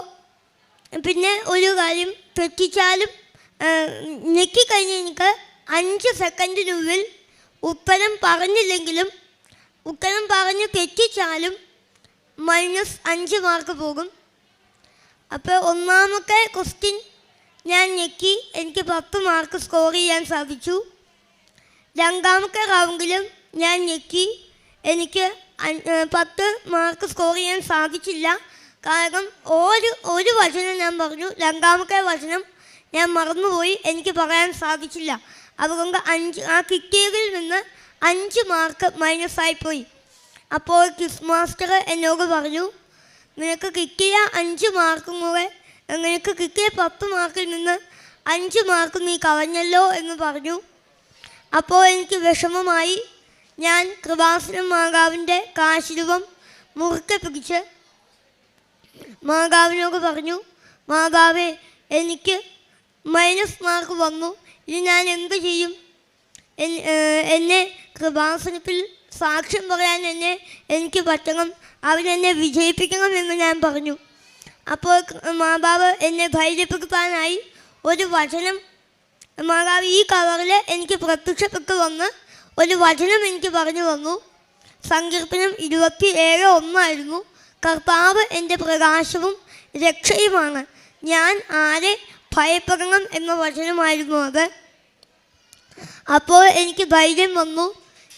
പിന്നെ ഒരു കാര്യം, തെറ്റിച്ചാലും ഞെക്കിക്കഴിഞ്ഞ് എനിക്ക് 5 സെക്കൻഡിനുള്ളിൽ ഉത്തരം പറഞ്ഞില്ലെങ്കിലും ഉത്തരം പറഞ്ഞ് തെറ്റിച്ചാലും -5 മാർക്ക് പോകും. അപ്പോൾ ഒന്നാമത്തെ ക്വസ്റ്റ്യൻ ഞാൻ ഞെക്കി, എനിക്ക് 10 മാർക്ക് സ്കോർ ചെയ്യാൻ സാധിച്ചു. രണ്ടാമത്തെ റൗണ്ടിലും ഞാൻ ഞെക്കി, എനിക്ക് 10 മാർക്ക് സ്കോർ ചെയ്യാൻ സാധിച്ചില്ല. കാരണം ഒരു വചനം ഞാൻ പറഞ്ഞു, രണ്ടാമത്തെ വചനം ഞാൻ മറന്നുപോയി, എനിക്ക് പറയാൻ സാധിച്ചില്ല. അതുകൊണ്ട് ആ കിട്ടിയതിൽ നിന്ന് 5 മാർക്ക് മൈനസായിപ്പോയി. അപ്പോൾ ക്വിസ് മാസ്റ്റർ എന്നോട് പറഞ്ഞു, നിനക്ക് കിട്ടിയ 5 മാർക്കും കൂടെ, നിനക്ക് കിട്ടിയ 10 മാർക്കിൽ നിന്ന് 5 മാർക്ക് നീ കളഞ്ഞല്ലോ എന്ന് പറഞ്ഞു. അപ്പോൾ എനിക്ക് വിഷമമായി. ഞാൻ കൃപാസനം മാതാവിൻ്റെ കാശിരൂപം മുറുക്കെ പിടിച്ച് മാതാവിനോട് പറഞ്ഞു, മാതാവേ, എനിക്ക് -മാർക്ക് വന്നു, ഇനി ഞാൻ എന്ത് ചെയ്യും? എന്നെ കൃപാസനത്തിൽ സാക്ഷ്യം പറയാൻ എനിക്ക് പറ്റണം, അവരെന്നെ വിജയിപ്പിക്കണം എന്ന് ഞാൻ പറഞ്ഞു. അപ്പോൾ മാതാവ് എന്നെ ധൈര്യപ്പെടുത്താനായി ഒരു വചനം, മാതാവ് ഈ കവറിൽ എനിക്ക് പ്രത്യക്ഷപ്പെട്ട് വന്ന് ഒരു വചനം എനിക്ക് പറഞ്ഞു തന്നു. സങ്കീർത്തനം 27:1 കർത്താവ് എൻ്റെ പ്രകാശവും രക്ഷയുമാണ്, ഞാൻ ആരെ ഭയപ്പെടണം എന്ന വചനമായിരുന്നു അത്. അപ്പോൾ എനിക്ക് ധൈര്യം വന്നു.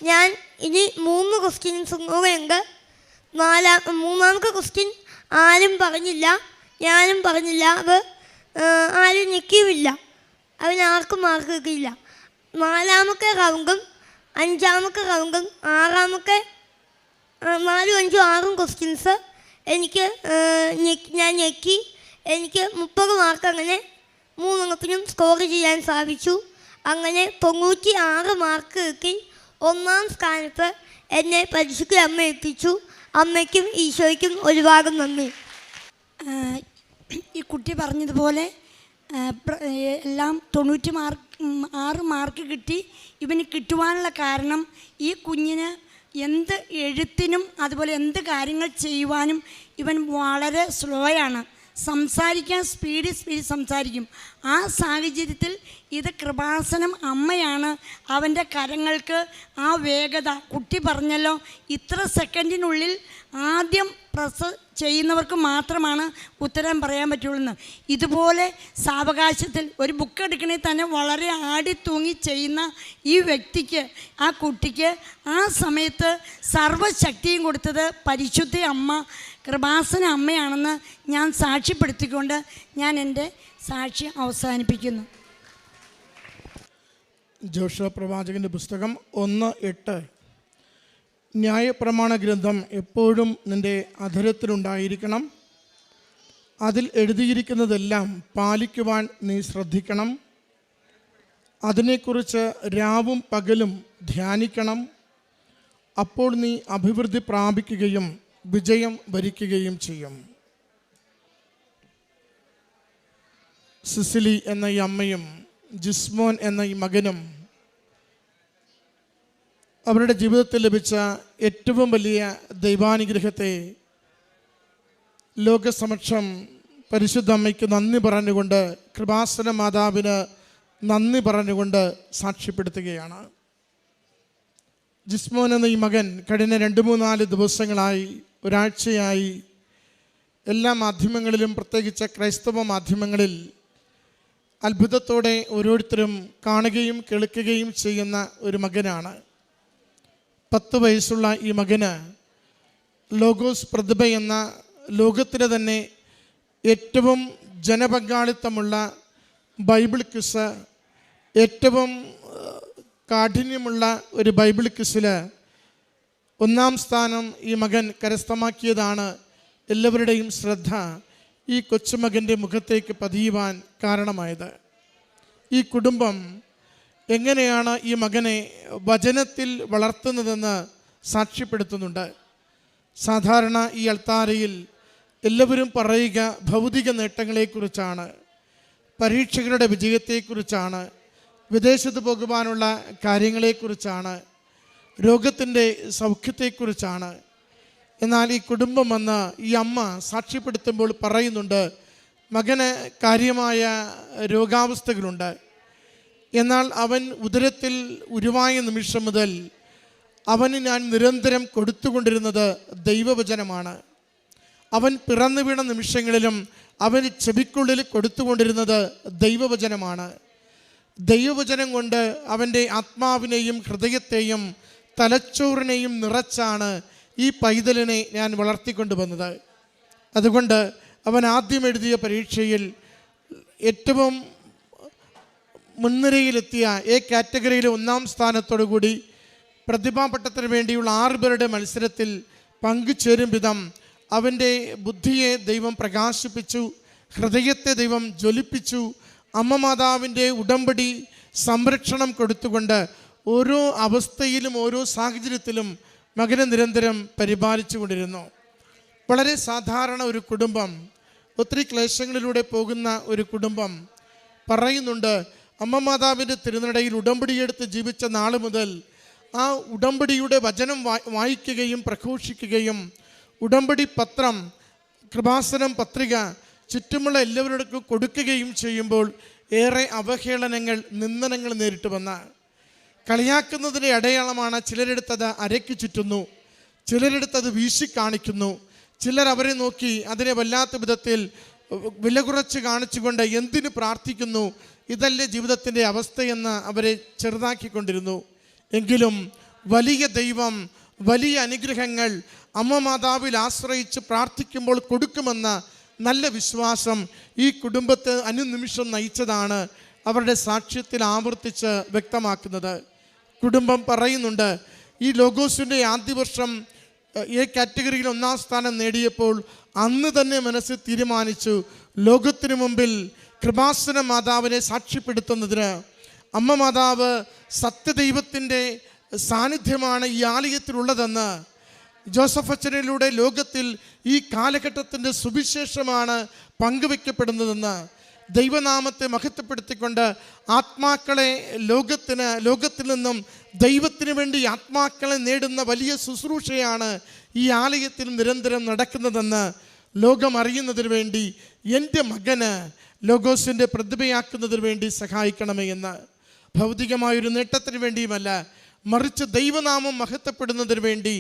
ഞാൻ ഇനി 3 ക്വസ്റ്റ്യൻസും കൂടെ ഉണ്ട്. മൂന്നാമത്തെ ക്വസ്റ്റ്യൻ ആരും പറഞ്ഞില്ല, ഞാനും പറഞ്ഞില്ല, അത് ആരും ഞെക്കിയുമില്ല, അതിനാർക്കും മാർക്ക് കിട്ടിയില്ല. 4ാമത്തെ റൗണ്ടും 5ാമത്തെ റൗണ്ടും 6ാമത്തെ 4, 5, 6 ക്വസ്റ്റ്യൻസ് ഞാൻ ഞെക്കി, എനിക്ക് 30 മാർക്ക് അങ്ങനെ 3 സ്കോർ ചെയ്യാൻ സാധിച്ചു. അങ്ങനെ 96 മാർക്ക് കിട്ടി. 1ാം സ്ഥാനത്ത് എന്നെ പരിശുദ്ധ അമ്മ എത്തിച്ചു. അമ്മയ്ക്കും ഈശോയ്ക്കും ഒരുപാട് നന്ദി. ഈ കുട്ടി പറഞ്ഞതുപോലെ എല്ലാം 96 മാർക്ക് കിട്ടി. ഇവന് കിട്ടുവാനുള്ള കാരണം ഈ കുഞ്ഞിന് എന്ത് എഴുത്തിനും അതുപോലെ എന്ത് കാര്യങ്ങൾ ചെയ്യുവാനും ഇവൻ വളരെ സ്ലോയാണ്. സംസാരിക്കാൻ സ്പീഡിൽ സംസാരിക്കും. ആ സാഹചര്യത്തിൽ ഇത് കൃപാസനം അമ്മയാണ് അവൻ്റെ കരങ്ങൾക്ക് ആ വേഗത. കുട്ടി പറഞ്ഞല്ലോ, ഇത്ര സെക്കൻഡിനുള്ളിൽ ആദ്യം പ്രസ് ചെയ്യുന്നവർക്ക് മാത്രമാണ് ഉത്തരം പറയാൻ പറ്റുള്ളൂ എന്ന്. ഇതുപോലെ സാവകാശത്തിൽ ഒരു ബുക്ക് എടുക്കണേ തന്നെ വളരെ ആടിത്തൂങ്ങി ചെയ്യുന്ന ഈ വ്യക്തിക്ക്, ആ കുട്ടിക്ക് ആ സമയത്ത് സർവ്വശക്തിയും കൊടുത്തത് പരിശുദ്ധ അമ്മ, കൃപാസന അമ്മയാണെന്ന് ഞാൻ സാക്ഷ്യപ്പെടുത്തിക്കൊണ്ട് ഞാൻ എൻ്റെ സാക്ഷ്യം അവസാനിപ്പിക്കുന്നു. ജോഷുവ പ്രവാചകൻ്റെ പുസ്തകം 1:8 ന്യായപ്രമാണ ഗ്രന്ഥം എപ്പോഴും നിൻ്റെ അധരത്തിലുണ്ടായിരിക്കണം, അതിൽ എഴുതിയിരിക്കുന്നതെല്ലാം പാലിക്കുവാൻ നീ ശ്രദ്ധിക്കണം, അതിനെക്കുറിച്ച് രാവും പകലും ധ്യാനിക്കണം, അപ്പോൾ നീ അഭിവൃദ്ധി പ്രാപിക്കുകയും വിജയം വരിക്കുകയും ചെയ്യും. സിസിലി എന്ന ഈ അമ്മയും ജിസ്മോൻ എന്ന ഈ മകനും അവരുടെ ജീവിതത്തിൽ ലഭിച്ച ഏറ്റവും വലിയ ദൈവാനുഗ്രഹത്തെ ലോകസമക്ഷം പരിശുദ്ധ അമ്മയ്ക്ക് നന്ദി പറഞ്ഞുകൊണ്ട്, കൃപാസന മാതാവിന് നന്ദി പറഞ്ഞുകൊണ്ട് സാക്ഷ്യപ്പെടുത്തുകയാണ്. ജിസ്മോൻ എന്ന ഈ മകൻ കഴിഞ്ഞ 2-3-4 ദിവസങ്ങളായി, ഒരാഴ്ചയായി എല്ലാ മാധ്യമങ്ങളിലും, പ്രത്യേകിച്ച് ക്രൈസ്തവ മാധ്യമങ്ങളിൽ അത്ഭുതത്തോടെ ഓരോരുത്തരും കാണുകയും കേൾക്കുകയും ചെയ്യുന്ന ഒരു മകനാണ്. 10 വയസ്സുള്ള ഈ മകന് ലോഗോസ് പ്രതിഭ എന്ന ലോകത്തിലെ തന്നെ ഏറ്റവും ജനപങ്കാളിത്തമുള്ള ബൈബിൾ ക്വിസ്, ഏറ്റവും കാഠിന്യമുള്ള ഒരു ബൈബിൾ ക്വിസിൽ 1ാം സ്ഥാനം ഈ മകൻ കരസ്ഥമാക്കിയതാണ് എല്ലാവരുടെയും ശ്രദ്ധ ഈ കൊച്ചുമകൻ്റെ മുഖത്തേക്ക് പതിയുവാൻ കാരണമായത്. ഈ കുടുംബം എങ്ങനെയാണ് ഈ മകനെ വചനത്തിൽ വളർത്തുന്നതെന്ന് സാക്ഷ്യപ്പെടുത്തുന്നുണ്ട്. സാധാരണ ഈ അൾത്താരയിൽ എല്ലാവരും പറയുക ഭൗതിക നേട്ടങ്ങളെക്കുറിച്ചാണ്, പരീക്ഷകളുടെ വിജയത്തെക്കുറിച്ചാണ്, വിദേശത്ത് പോകുവാനുള്ള കാര്യങ്ങളെക്കുറിച്ചാണ്, രോഗത്തിൻ്റെ സൗഖ്യത്തെക്കുറിച്ചാണ്. എന്നാൽ ഈ കുടുംബം വന്ന് ഈ അമ്മ സാക്ഷ്യപ്പെടുത്തുമ്പോൾ പറയുന്നുണ്ട്, മകന് കാര്യമായ രോഗാവസ്ഥകളുണ്ട്. എന്നാൽ അവൻ ഉദരത്തിൽ ഉരുവായ നിമിഷം മുതൽ അവന് ഞാൻ നിരന്തരം കൊടുത്തുകൊണ്ടിരുന്നത് ദൈവവചനമാണ്. അവൻ പിറന്നു വീണ നിമിഷങ്ങളിലും അവന് ചെവിക്കുള്ളിൽ കൊടുത്തുകൊണ്ടിരുന്നത് ദൈവവചനമാണ്. ദൈവവചനം കൊണ്ട് അവൻ്റെ ആത്മാവിനെയും ഹൃദയത്തെയും തലച്ചോറിനെയും നിറച്ചാണ് ഈ പൈതലിനെ ഞാൻ വളർത്തിക്കൊണ്ടുവന്നത്. അതുകൊണ്ട് അവൻ ആദ്യം എഴുതിയ പരീക്ഷയിൽ ഏറ്റവും മുൻനിരയിലെത്തിയ എ കാറ്റഗറിയിലെ 1-ാം സ്ഥാനത്തോടു കൂടി പ്രതിഭാപട്ടത്തിന് വേണ്ടിയുള്ള 6 പേരുടെ മത്സരത്തിൽ പങ്കുചേരും വിധം അവൻ്റെ ബുദ്ധിയെ ദൈവം പ്രകാശിപ്പിച്ചു, ഹൃദയത്തെ ദൈവം ജ്വലിപ്പിച്ചു. അമ്മ മാതാവിൻ്റെ ഉടമ്പടി സംരക്ഷണം കൊടുത്തുകൊണ്ട് ഓരോ അവസ്ഥയിലും ഓരോ സാഹചര്യത്തിലും മകനെ നിരന്തരം പരിപാലിച്ചു കൊണ്ടിരുന്നു. വളരെ സാധാരണ ഒരു കുടുംബം, ഒത്തിരി ക്ലേശങ്ങളിലൂടെ പോകുന്ന ഒരു കുടുംബം പറയുന്നുണ്ട്, അമ്മ മാതാവിൻ്റെ തിരുനടയിൽ ഉടമ്പടിയെടുത്ത് ജീവിച്ച നാൾ മുതൽ ആ ഉടമ്പടിയുടെ വചനം വായിക്കുകയും പ്രഘോഷിക്കുകയും ഉടമ്പടി പത്രം, കൃപാസനം പത്രിക ചുറ്റുമുള്ള എല്ലാവരോടും കൊടുക്കുകയും ചെയ്യുമ്പോൾ ഏറെ അവഹേളനങ്ങൾ, നിന്ദനങ്ങൾ നേരിട്ട് വന്ന കളിയാക്കുന്നതിൻ്റെ അടയാളമാണ് ചിലരെടുത്തത് അരയ്ക്ക് ചുറ്റുന്നു, ചിലരെടുത്തത് വീശി കാണിക്കുന്നു, ചിലർ അവരെ നോക്കി അതിനെ വല്ലാത്ത വിധത്തിൽ വില കുറച്ച് കാണിച്ചുകൊണ്ട് എന്തിനു പ്രാർത്ഥിക്കുന്നു, ഇതല്ലേ ജീവിതത്തിൻ്റെ അവസ്ഥയെന്ന് അവരെ ചെറുതാക്കിക്കൊണ്ടിരുന്നു. എങ്കിലും വലിയ ദൈവം വലിയ അനുഗ്രഹങ്ങൾ അമ്മ മാതാവിൽ ആശ്രയിച്ച് പ്രാർത്ഥിക്കുമ്പോൾ കൊടുക്കുമെന്ന നല്ല വിശ്വാസം ഈ കുടുംബത്തെ അനുനിമിഷം നയിച്ചതാണ് അവരുടെ സാക്ഷ്യത്തിൽ ആവർത്തിച്ച് വ്യക്തമാക്കുന്നത്. കുടുംബം പറയുന്നുണ്ട്, ഈ ലോഗോസിൻ്റെ ആദ്യ വർഷം എ കാറ്റഗറിയിൽ 1-ാം സ്ഥാനം നേടിയപ്പോൾ അന്ന് തന്നെ മനസ്സിൽ തീരുമാനിച്ചു, ലോകത്തിനു മുമ്പിൽ കൃപാസന മാതാവിനെ സാക്ഷ്യപ്പെടുത്തുന്നതിന് അമ്മ മാതാവ് സത്യദൈവത്തിൻ്റെ സാന്നിധ്യമാണ് ഈ ആലയത്തിലുള്ളതെന്ന്, ജോസഫ് അച്ഛനിലൂടെ ലോകത്തിൽ ഈ കാലഘട്ടത്തിൻ്റെ സുവിശേഷമാണ് പങ്കുവെക്കപ്പെടുന്നതെന്ന്, ദൈവനാമത്തെ മഹത്വപ്പെടുത്തിക്കൊണ്ട് ആത്മാക്കളെ ലോകത്തിൽ നിന്നും ദൈവത്തിന് വേണ്ടി ആത്മാക്കളെ നേടുന്ന വലിയ ശുശ്രൂഷയാണ് ഈ ആലയത്തിൽ നിരന്തരം നടക്കുന്നതെന്ന് ലോകം അറിയുന്നതിന് വേണ്ടി എൻ്റെ മകന് ലോഗോസിൻ്റെ പ്രതിഭയാക്കുന്നതിന് വേണ്ടി സഹായിക്കണമേ എന്ന്. ഭൗതികമായൊരു നേട്ടത്തിന് വേണ്ടിയുമല്ല, മറിച്ച് ദൈവനാമം മഹത്വപ്പെടുന്നതിന് വേണ്ടി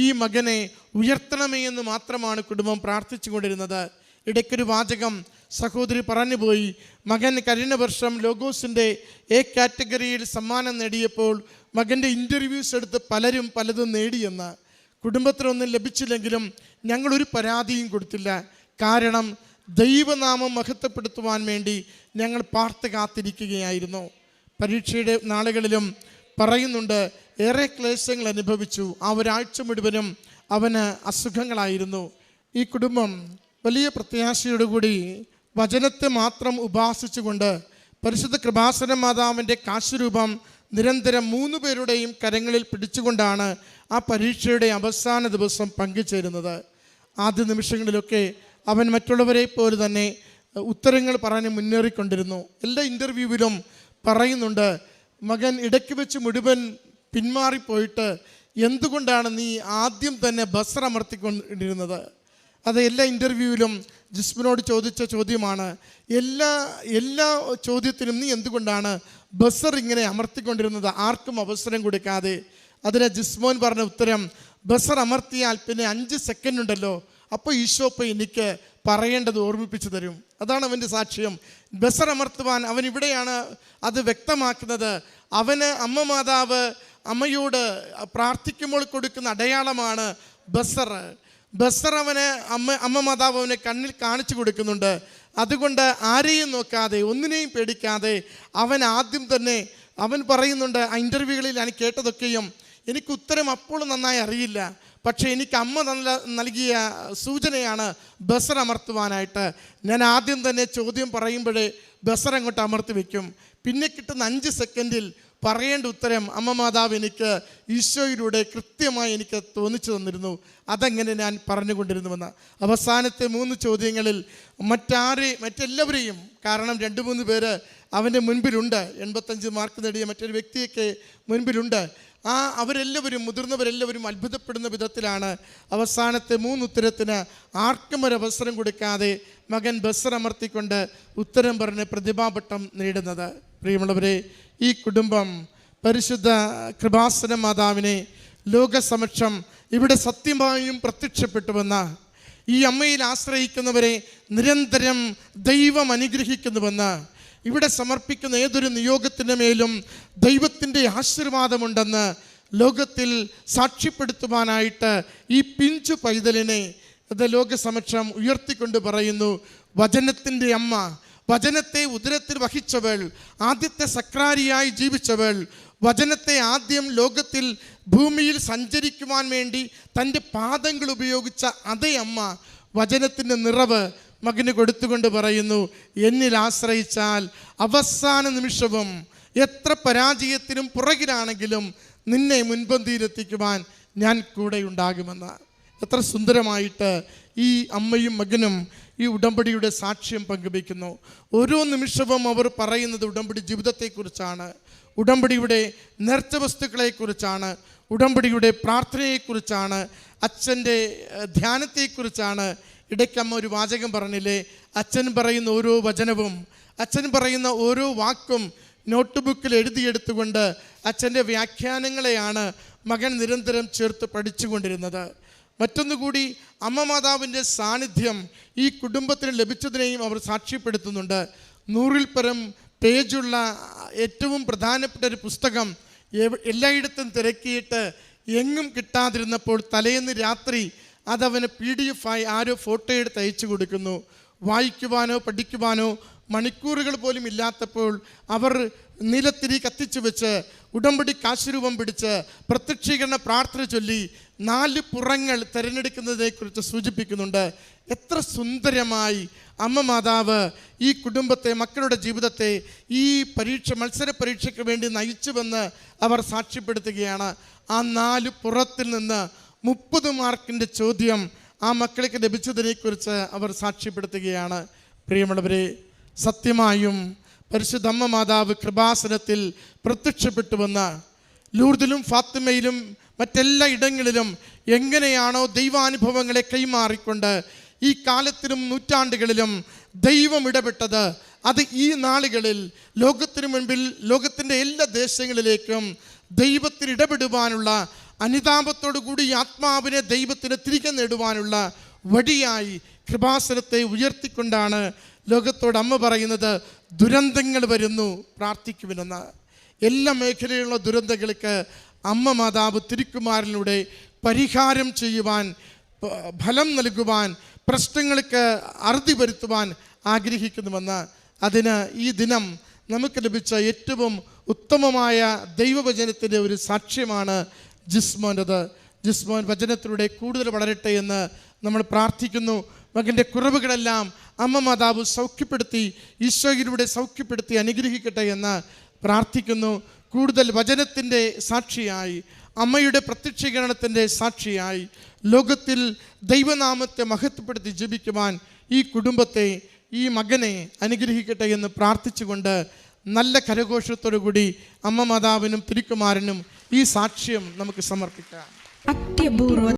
ഈ മകനെ ഉയർത്തണമേ എന്ന് മാത്രമാണ് കുടുംബം പ്രാർത്ഥിച്ചു കൊണ്ടിരുന്നത്. ഇടയ്ക്കൊരു വാചകം സഹോദരി പറഞ്ഞുപോയി, മകൻ കഴിഞ്ഞ വർഷം ലോഗോസിൻ്റെ എ കാറ്റഗറിയിൽ സമ്മാനം നേടിയപ്പോൾ മകൻ്റെ ഇൻ്റർവ്യൂസ് എടുത്ത് പലരും പലതും നേടിയെന്ന്. കുടുംബത്തിനൊന്നും ലഭിച്ചില്ലെങ്കിലും ഞങ്ങളൊരു പരാതിയും കൊടുത്തില്ല. കാരണം ദൈവനാമം മഹത്വപ്പെടുത്തുവാൻ വേണ്ടി ഞങ്ങൾ പാർത്ത് കാത്തിരിക്കുകയായിരുന്നു. പരീക്ഷയുടെ നാളുകളിലും പറയുന്നുണ്ട്, ഏറെ ക്ലേശങ്ങൾ അനുഭവിച്ചു. ആ ഒരാഴ്ച മുഴുവനും അവന് അസുഖങ്ങളായിരുന്നു. ഈ കുടുംബം വലിയ പ്രത്യാശയോടുകൂടി വചനത്തെ മാത്രം ഉപാസിച്ചുകൊണ്ട് പരിശുദ്ധ കൃപാസന മാതാവിൻ്റെ കാശുരൂപം നിരന്തരം 3 പേരുടെയും കരങ്ങളിൽ പിടിച്ചുകൊണ്ടാണ് ആ പരീക്ഷയുടെ അവസാന ദിവസം പങ്കുചേരുന്നത്. ആദ്യ നിമിഷങ്ങളിലൊക്കെ അവൻ മറ്റുള്ളവരെ പോലെ തന്നെ ഉത്തരങ്ങൾ പറഞ്ഞ് മുന്നേറിക്കൊണ്ടിരുന്നു. എല്ലാ ഇൻ്റർവ്യൂവിലും പറയുന്നുണ്ട്, മകൻ ഇടയ്ക്ക് വെച്ച് മുഴുവൻ പിന്മാറിപ്പോയിട്ട് എന്തുകൊണ്ടാണ് നീ ആദ്യം തന്നെ ബസർ അമർത്തിക്കൊണ്ടിരുന്നത്? അത് എല്ലാ ഇൻ്റർവ്യൂവിലും ജിസ്മിനോട് ചോദിച്ച ചോദ്യമാണ്. എല്ലാ ചോദ്യത്തിനും നീ എന്തുകൊണ്ടാണ് ബസർ ഇങ്ങനെ അമർത്തിക്കൊണ്ടിരുന്നത്, ആർക്കും അവസരം കൊടുക്കാതെ? അതിന് ജിസ്മോൻ പറഞ്ഞ ഉത്തരം, ബസർ അമർത്തിയാൽ പിന്നെ 5 സെക്കൻഡ് ഉണ്ടല്ലോ, അപ്പോൾ ഈശോപ്പ എനിക്ക് പറയേണ്ടത് ഓർമ്മിപ്പിച്ചു തരും. അതാണ് അവൻ്റെ സാക്ഷ്യം. ബസർ അമർത്തുവാൻ അവൻ ഇവിടെയാണ് അത് വ്യക്തമാക്കുന്നത്. അവന് അമ്മ മാതാവ് അമ്മയോട് പ്രാർത്ഥിക്കുമ്പോൾ കൊടുക്കുന്ന അടയാളമാണ് ബസർ. അവന് അമ്മ മാതാവ് അവനെ കണ്ണിൽ കാണിച്ചു കൊടുക്കുന്നുണ്ട്. അതുകൊണ്ട് ആരെയും നോക്കാതെ, ഒന്നിനെയും പേടിക്കാതെ അവൻ ആദ്യം തന്നെ അവൻ പറയുന്നുണ്ട്, ആ ഇൻ്റർവ്യൂകളിൽ ഞാൻ കേട്ടതൊക്കെയും എനിക്ക് ഉത്തരം അപ്പോൾ നന്നായി അറിയില്ല, പക്ഷേ എനിക്ക് അമ്മ നൽകിയ സൂചനയാണ് ബസർ അമർത്തുവാനായിട്ട്. ഞാൻ ആദ്യം തന്നെ ചോദ്യം പറയുമ്പോഴേ ബസർ അങ്ങോട്ട് അമർത്തി വയ്ക്കും. പിന്നെ കിട്ടുന്ന 5 സെക്കൻഡിൽ പറയേണ്ട ഉത്തരം അമ്മ മാതാവ് എനിക്ക് ഈശോയിലൂടെ കൃത്യമായി എനിക്ക് തോന്നിച്ചു തന്നിരുന്നു. അതെങ്ങനെ ഞാൻ പറഞ്ഞുകൊണ്ടിരുന്നുവെന്ന്. അവസാനത്തെ 3 ചോദ്യങ്ങളിൽ മറ്റെല്ലാവരെയും, കാരണം 2-3 പേര് അവൻ്റെ മുൻപിലുണ്ട്, 85 മാർക്ക് നേടിയ മറ്റൊരു വ്യക്തിയൊക്കെ മുൻപിലുണ്ട്. അവരെല്ലാവരും, മുതിർന്നവരെല്ലാവരും അത്ഭുതപ്പെടുന്ന വിധത്തിലാണ് അവസാനത്തെ 3 ഉത്തരത്തിന് ആർക്കും ഒരു അവസരം കൊടുക്കാതെ മകൻ ബസർ അമർത്തിക്കൊണ്ട് ഉത്തരം പറഞ്ഞ് പ്രതിഭാപട്ടം നേടുന്നത്. പ്രിയമുള്ളവരെ, ഈ കുടുംബം പരിശുദ്ധ കൃപാസന മാതാവിനെ ലോകസമക്ഷം ഇവിടെ സത്യമായും പ്രത്യക്ഷപ്പെട്ടുവെന്ന്, ഈ അമ്മയിൽ ആശ്രയിക്കുന്നവരെ നിരന്തരം ദൈവം അനുഗ്രഹിക്കുന്നുവെന്ന്, ഇവിടെ സമർപ്പിക്കുന്ന ഏതൊരു നിയോഗത്തിൻ്റെ മേലും ദൈവത്തിൻ്റെ ആശീർവാദമുണ്ടെന്ന് ലോകത്തിൽ സാക്ഷ്യപ്പെടുത്തുവാനായിട്ട് ഈ പിഞ്ചു പൈതലിനെ ലോകസമക്ഷം ഉയർത്തിക്കൊണ്ട് പറയുന്നു. വചനത്തിൻ്റെ അമ്മ, വചനത്തെ ഉദരത്തിൽ വഹിച്ചവൾ, ആദ്യത്തെ സക്രാരിയായി ജീവിച്ചവൾ, വചനത്തെ ആദ്യം ലോകത്തിൽ ഭൂമിയിൽ സഞ്ചരിക്കുവാൻ വേണ്ടി തൻ്റെ പാദങ്ങൾ ഉപയോഗിച്ച അതേ അമ്മ വചനത്തിൻ്റെ നിറവ് മകന് കൊടുത്തുകൊണ്ട് പറയുന്നു, എന്നിൽ ആശ്രയിച്ചാൽ അവസാന നിമിഷവും എത്ര പരാജയത്തിനും പുറകിലാണെങ്കിലും നിന്നെ മുൻപന്തിയിലെത്തിക്കുവാൻ ഞാൻ കൂടെ ഉണ്ടാകുമെന്ന്. എത്ര സുന്ദരമായിട്ട് ഈ അമ്മയും മകനും ഈ ഉടമ്പടിയുടെ സാക്ഷ്യം പങ്കുവയ്ക്കുന്നു. ഓരോ നിമിഷവും അവർ പറയുന്നത് ഉടമ്പടി ജീവിതത്തെക്കുറിച്ചാണ്, ഉടമ്പടിയുടെ നേർച്ച വസ്തുക്കളെക്കുറിച്ചാണ്, ഉടമ്പടിയുടെ പ്രാർത്ഥനയെക്കുറിച്ചാണ്, അച്ഛൻ്റെ ധ്യാനത്തെക്കുറിച്ചാണ്. ഇടയ്ക്കമ്മ ഒരു വാചകം പറഞ്ഞില്ലേ, അച്ഛൻ പറയുന്ന ഓരോ വചനവും, അച്ഛൻ പറയുന്ന ഓരോ വാക്കും നോട്ട് ബുക്കിൽ എഴുതിയെടുത്തുകൊണ്ട് അച്ഛൻ്റെ വ്യാഖ്യാനങ്ങളെയാണ് മകൻ നിരന്തരം ചേർത്ത് പഠിച്ചുകൊണ്ടിരുന്നത്. മറ്റൊന്നുകൂടി, അമ്മ മാതാവിൻ്റെ സാന്നിധ്യം ഈ കുടുംബത്തിന് ലഭിച്ചതിനെയും അവർ സാക്ഷ്യപ്പെടുത്തുന്നുണ്ട്. 100-ൽ പരം പേജുള്ള ഏറ്റവും പ്രധാനപ്പെട്ട ഒരു പുസ്തകം എല്ലായിടത്തും തിരക്കിയിട്ട് എങ്ങും കിട്ടാതിരുന്നപ്പോൾ തലേന്ന് രാത്രി അതവന് PDF ആയി ആരോ ഫോട്ടോ എടുത്ത് അയച്ചു കൊടുക്കുന്നു. വായിക്കുവാനോ പഠിക്കുവാനോ മണിക്കൂറുകൾ പോലും ഇല്ലാത്തപ്പോൾ അവർ നിലത്തിരി കത്തിച്ചു വെച്ച് ഉടമ്പടി കാശുരൂപം പിടിച്ച് പ്രത്യക്ഷീകരണ പ്രാർത്ഥന ചൊല്ലി 4 പുറങ്ങൾ തിരഞ്ഞെടുക്കുന്നതിനെക്കുറിച്ച് സൂചിപ്പിക്കുന്നുണ്ട്. എത്ര സുന്ദരമായി അമ്മ മാതാവ് ഈ കുടുംബത്തെ, മക്കളുടെ ജീവിതത്തെ ഈ മത്സര പരീക്ഷയ്ക്ക് വേണ്ടി നയിച്ചുവെന്ന് അവർ സാക്ഷ്യപ്പെടുത്തുകയാണ്. ആ 4 പുറത്തിൽ നിന്ന് 30 മാർക്കിൻ്റെ ചോദ്യം ആ മക്കൾക്ക് ലഭിച്ചതിനെക്കുറിച്ച് അവർ സാക്ഷ്യപ്പെടുത്തുകയാണ്. പ്രിയമുള്ളവരെ, സത്യമായും പരിശുദ്ധ അമ്മ മാതാവ് കൃപാസനത്തിൽ പ്രത്യക്ഷപ്പെട്ടുവെന്ന് ലൂർദിലും ഫാത്തിമയിലും മറ്റെല്ലാ ഇടങ്ങളിലും എങ്ങനെയാണോ ദൈവാനുഭവങ്ങളെ കൈമാറിക്കൊണ്ട് ഈ കാലത്തിലും നൂറ്റാണ്ടുകളിലും ദൈവം ഇടപെട്ടത്, അത് ഈ നാളുകളിൽ ലോകത്തിനു മുൻപിൽ ലോകത്തിൻ്റെ എല്ലാ ദേശങ്ങളിലേക്കും ദൈവത്തിന് ഇടപെടുവാനുള്ള അനുതാപത്തോടു കൂടി ആത്മാവിനെ ദൈവത്തിന് തിരികെ നേടുവാനുള്ള വഴിയായി കൃപാസനത്തെ ഉയർത്തിക്കൊണ്ടാണ് ലോകത്തോട് അമ്മ പറയുന്നത്, ദുരന്തങ്ങൾ വരുന്നു, പ്രാർത്ഥിക്കുമെന്ന്. എല്ലാ മേഖലയിലുള്ള ദുരന്തങ്ങൾക്ക് അമ്മ മാതാവ് തിരുക്കുമാരനിലൂടെ പരിഹാരം ചെയ്യുവാൻ, ഫലം നൽകുവാൻ, പ്രശ്നങ്ങൾക്ക് അറുതി വരുത്തുവാൻ ആഗ്രഹിക്കുന്നുവെന്ന്. അതിന് ഈ ദിനം നമുക്ക് ലഭിച്ച ഏറ്റവും ഉത്തമമായ ദൈവവചനത്തിൻ്റെ ഒരു സാക്ഷ്യമാണ് ജിസ്മോൻ്റെത്. ജിസ്മോൻ വചനത്തിലൂടെ കൂടുതൽ വളരട്ടെ എന്ന് നമ്മൾ പ്രാർത്ഥിക്കുന്നു. മകൻ്റെ കുറവുകളെല്ലാം അമ്മ മാതാവ് സൗഖ്യപ്പെടുത്തി, ഈശോയിലൂടെ സൗഖ്യപ്പെടുത്തി അനുഗ്രഹിക്കട്ടെ എന്ന് പ്രാർത്ഥിക്കുന്നു. കൂടുതൽ വചനത്തിൻ്റെ സാക്ഷിയായി, അമ്മയുടെ പ്രത്യക്ഷീകരണത്തിൻ്റെ സാക്ഷിയായി ലോകത്തിൽ ദൈവനാമത്തെ മഹത്വപ്പെടുത്തി ജീവിക്കുവാൻ ഈ കുടുംബത്തെ, ഈ മകനെ അനുഗ്രഹിക്കട്ടെ എന്ന് പ്രാർത്ഥിച്ചുകൊണ്ട് നല്ല കരഘോഷത്തോടു കൂടി അമ്മ മാതാവിനും തിരുക്കുമാരനും ഈ സാക്ഷ്യം നമുക്ക് സമർപ്പിക്കാം. അത്യപൂർവ